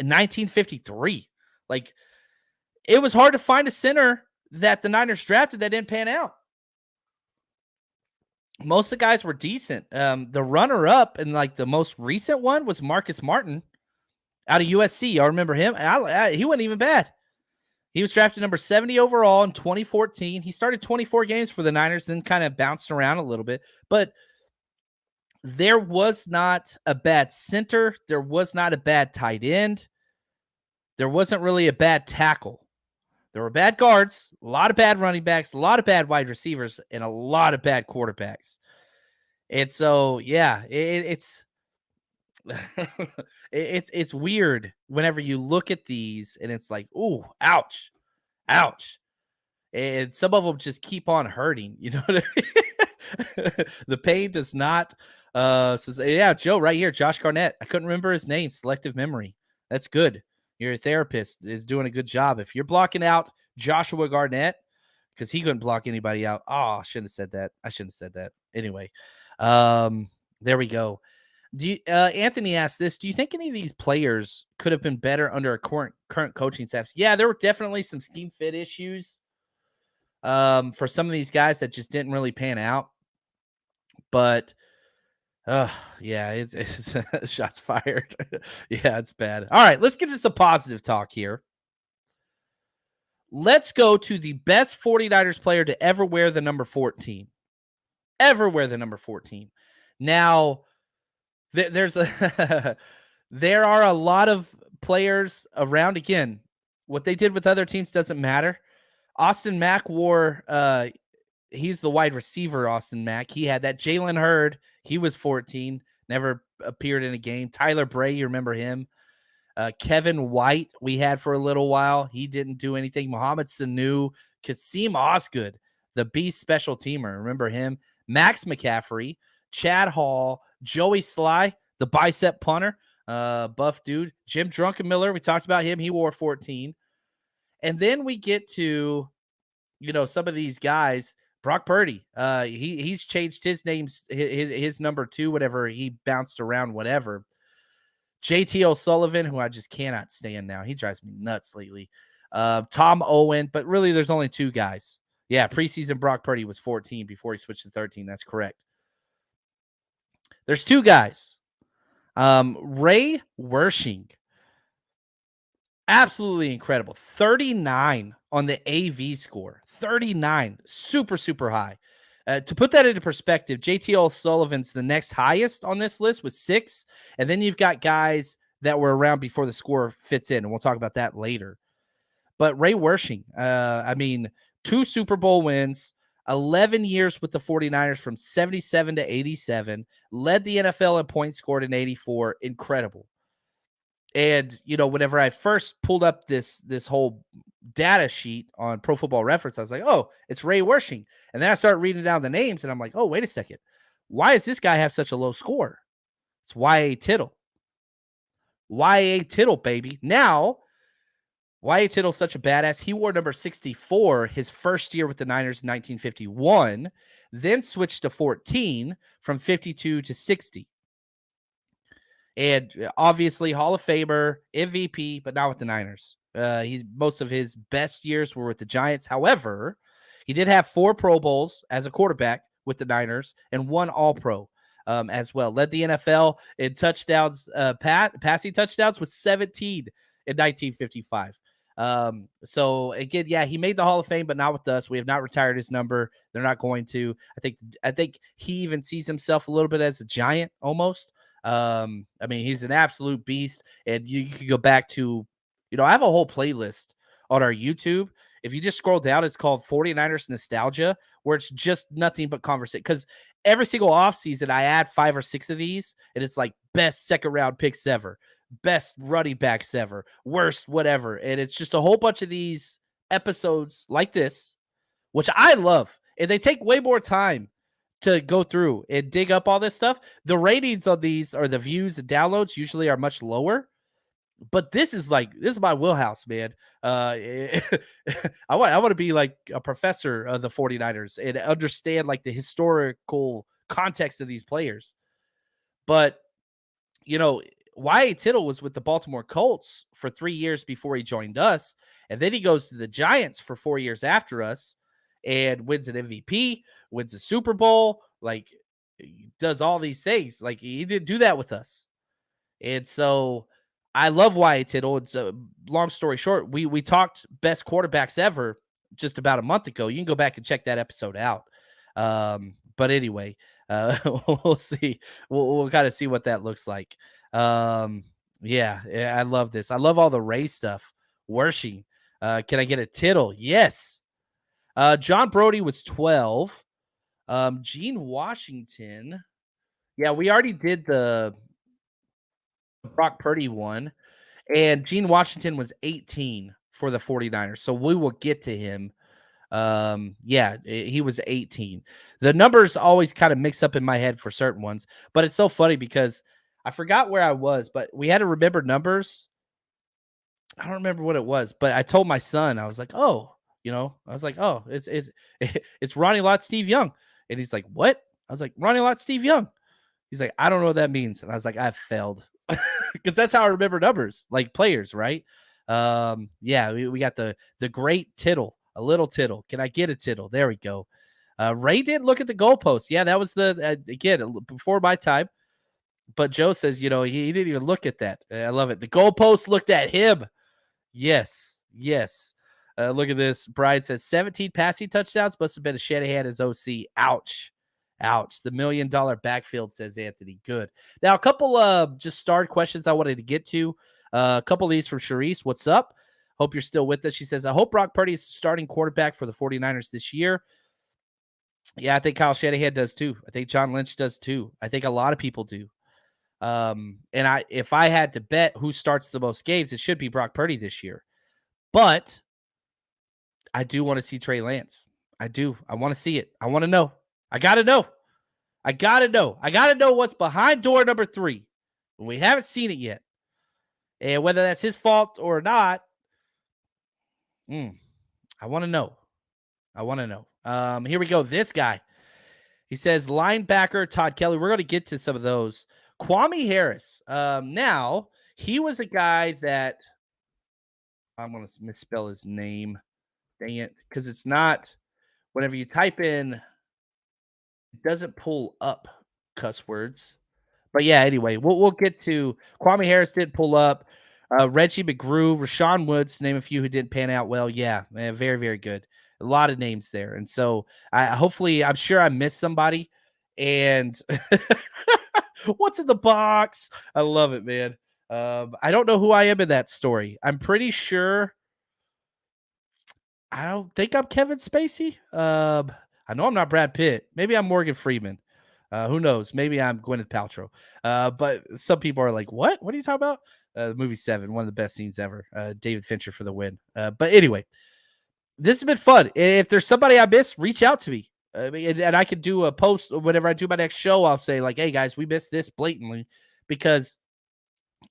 1953. It was hard to find a center that the Niners drafted that didn't pan out. Most of the guys were decent. The runner-up and the most recent one was Marcus Martin out of USC. I remember him. He wasn't even bad. He was drafted number 70 overall in 2014. He started 24 games for the Niners, then kind of bounced around a little bit. But there was not a bad center. There was not a bad tight end. There wasn't really a bad tackle. There were bad guards, a lot of bad running backs, a lot of bad wide receivers, and a lot of bad quarterbacks. And so, yeah, it's it's weird whenever you look at these and it's like, ooh, ouch. And some of them just keep on hurting. You know what I mean? The pain does not. Yeah, Joe, right here, Josh Garnett. I couldn't remember his name. Selective memory. That's good. Your therapist is doing a good job. If you're blocking out Joshua Garnett, because he couldn't block anybody out. Oh, I shouldn't have said that. Anyway, there we go. Anthony asked this. Do you think any of these players could have been better under a current coaching staffs? Yeah, there were definitely some scheme fit issues for some of these guys that just didn't really pan out. But yeah, it's shots fired. Yeah, it's bad. All right, let's get to some positive talk here. Let's go to the best 49ers player to ever wear the number 14. Now, there are a lot of players around. Again, what they did with other teams doesn't matter. Austin Mack wore he's the wide receiver, Austin Mack. He had that. Jalen Hurd, he was 14, never appeared in a game. Tyler Bray, you remember him. Kevin White, we had for a little while. He didn't do anything. Mohamed Sanu, Kasim Osgood, the beast special teamer. Remember him? Max McCaffrey, Chad Hall, Joey Sly, the bicep punter, buff dude. Jim Druckenmiller, we talked about him. He wore 14. And then we get to, some of these guys. Brock Purdy. He's changed his names, his number 2, whatever. He bounced around, whatever. JT O'Sullivan, who I just cannot stand now. He drives me nuts lately. Tom Owen, but really there's only 2 guys. Yeah, preseason Brock Purdy was 14 before he switched to 13. That's correct. There's 2 guys. Ray Wersching. Absolutely incredible. 39 on the AV score. 39. Super, super high. To put that into perspective, JT O'Sullivan's the next highest on this list with 6. And then you've got guys that were around before the score fits in. And we'll talk about that later. But Ray Wersching, 2 Super Bowl wins, 11 years with the 49ers from 77 to 87, led the NFL in points scored in 84. Incredible. And, whenever I first pulled up this whole data sheet on Pro Football Reference, I was like, oh, it's Ray Wersching. And then I started reading down the names, and I'm like, oh, wait a second. Why does this guy have such a low score? It's Y.A. Tittle. Y.A. Tittle, baby. Now, Y.A. Tittle's such a badass. He wore number 64 his first year with the Niners in 1951, then switched to 14 from 52 to 60. And obviously Hall of Famer, MVP, but not with the Niners. Most of his best years were with the Giants. However, he did have 4 Pro Bowls as a quarterback with the Niners and 1 All-Pro as well. Led the NFL in touchdowns, passing touchdowns with 17 in 1955. So again, yeah, he made the Hall of Fame, but not with us. We have not retired his number. They're not going to. I think he even sees himself a little bit as a Giant almost. He's an absolute beast, and you can go back to, I have a whole playlist on our YouTube. If you just scroll down, it's called 49ers Nostalgia, where it's just nothing but conversation. Because every single offseason, I add 5 or 6 of these, and it's like best second round picks ever, best running backs ever, worst whatever. And it's just a whole bunch of these episodes like this, which I love. And they take way more time to go through and dig up all this stuff. The ratings on these, or the views and downloads, usually are much lower. But this is my wheelhouse, man. I want to be like a professor of the 49ers and understand like the historical context of these players. But, Y.A. Tittle was with the Baltimore Colts for 3 years before he joined us. And then he goes to the Giants for 4 years after us and wins an MVP, wins a Super Bowl, like he does all these things. Like he didn't do that with us. And so I love Y.A. Tittle. It's a long story short. We talked best quarterbacks ever just about a month ago. You can go back and check that episode out. But anyway, we'll see. We'll kind of see what that looks like. Yeah, I love this. I love all the Ray stuff. Wersching. Can I get a Tittle? Yes. John Brody was 12. Gene Washington. Yeah, we already did the Brock Purdy one. And Gene Washington was 18 for the 49ers. So we will get to him. He was 18. The numbers always kind of mix up in my head for certain ones. But it's so funny because I forgot where I was. But we had to remember numbers. I don't remember what it was. But I told my son, I was like, oh. It's Ronnie Lott, Steve Young. And he's like, what? I was like, Ronnie Lott, Steve Young. He's like, I don't know what that means. And I was like, I've failed. Because that's how I remember numbers, like players, right? We got the great Tittle, a little Tittle. Can I get a Tittle? There we go. Ray didn't look at the goalpost. Yeah, that was again, before my time. But Joe says, he didn't even look at that. I love it. The goalpost looked at him. Yes. Look at this. Brian says 17 passing touchdowns. Must have been a Shanahan as OC. Ouch. The $1 million backfield, says Anthony. Good. Now, a couple of just starred questions I wanted to get to. A couple of these from Charisse. What's up? Hope you're still with us. She says, I hope Brock Purdy is the starting quarterback for the 49ers this year. Yeah, I think Kyle Shanahan does too. I think John Lynch does too. I think a lot of people do. If I had to bet who starts the most games, it should be Brock Purdy this year. But I do want to see Trey Lance. I do. I want to see it. I want to know. I got to know. I got to know what's behind door number 3. We haven't seen it yet. And whether that's his fault or not, I want to know. Here we go. This guy. He says linebacker Todd Kelly. We're going to get to some of those. Kwame Harris. Now, he was a guy that I'm going to misspell his name. Dang it. Because it's not, whenever you type in, it doesn't pull up cuss words. But yeah, anyway, we'll get to Kwame Harris didn't pull up. Reggie McGrew, Rashawn Woods, to name a few who didn't pan out well. Yeah, man, very, very good. A lot of names there. And so I'm sure I missed somebody. And what's in the box? I love it, man. I don't know who I am in that story. I'm pretty sure. I don't think I'm Kevin Spacey. I know I'm not Brad Pitt. Maybe I'm Morgan Freeman. Who knows? Maybe I'm Gwyneth Paltrow. But some people are like, what? What are you talking about? The movie Seven, one of the best scenes ever. David Fincher for the win. But anyway, this has been fun. If there's somebody I missed, reach out to me. And I could do a post whenever I do my next show. I'll say like, hey guys, we missed this blatantly, because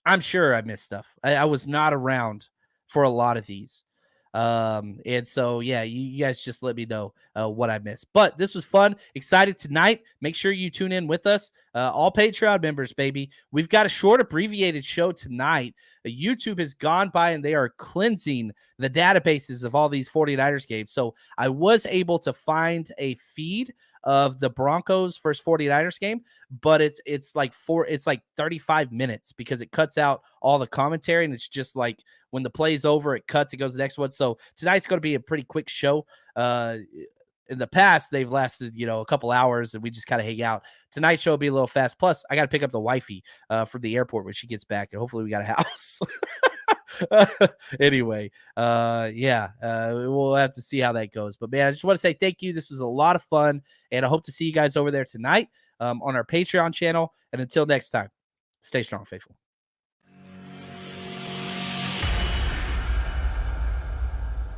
I'm sure I missed stuff. I was not around for a lot of these. And so, yeah, you guys just let me know what I missed. But this was fun. Excited tonight. Make sure you tune in with us. All Patreon members, baby. We've got a short abbreviated show tonight. YouTube has gone by and they are cleansing the databases of all these 49ers games. So I was able to find a feed of the Broncos versus 49ers game, but it's like 35 minutes because it cuts out all the commentary, and it's just like when the play's over, it cuts, it goes to the next one. So tonight's going to be a pretty quick show. In the past, they've lasted, a couple hours, and we just kind of hang out. Tonight's show will be a little fast. Plus, I got to pick up the wifey from the airport when she gets back, and hopefully we got a house. Anyway, we'll have to see how that goes. But man, I just want to say thank you. This was a lot of fun, and I hope to see you guys over there tonight on our Patreon channel. And until next time, stay strong, faithful.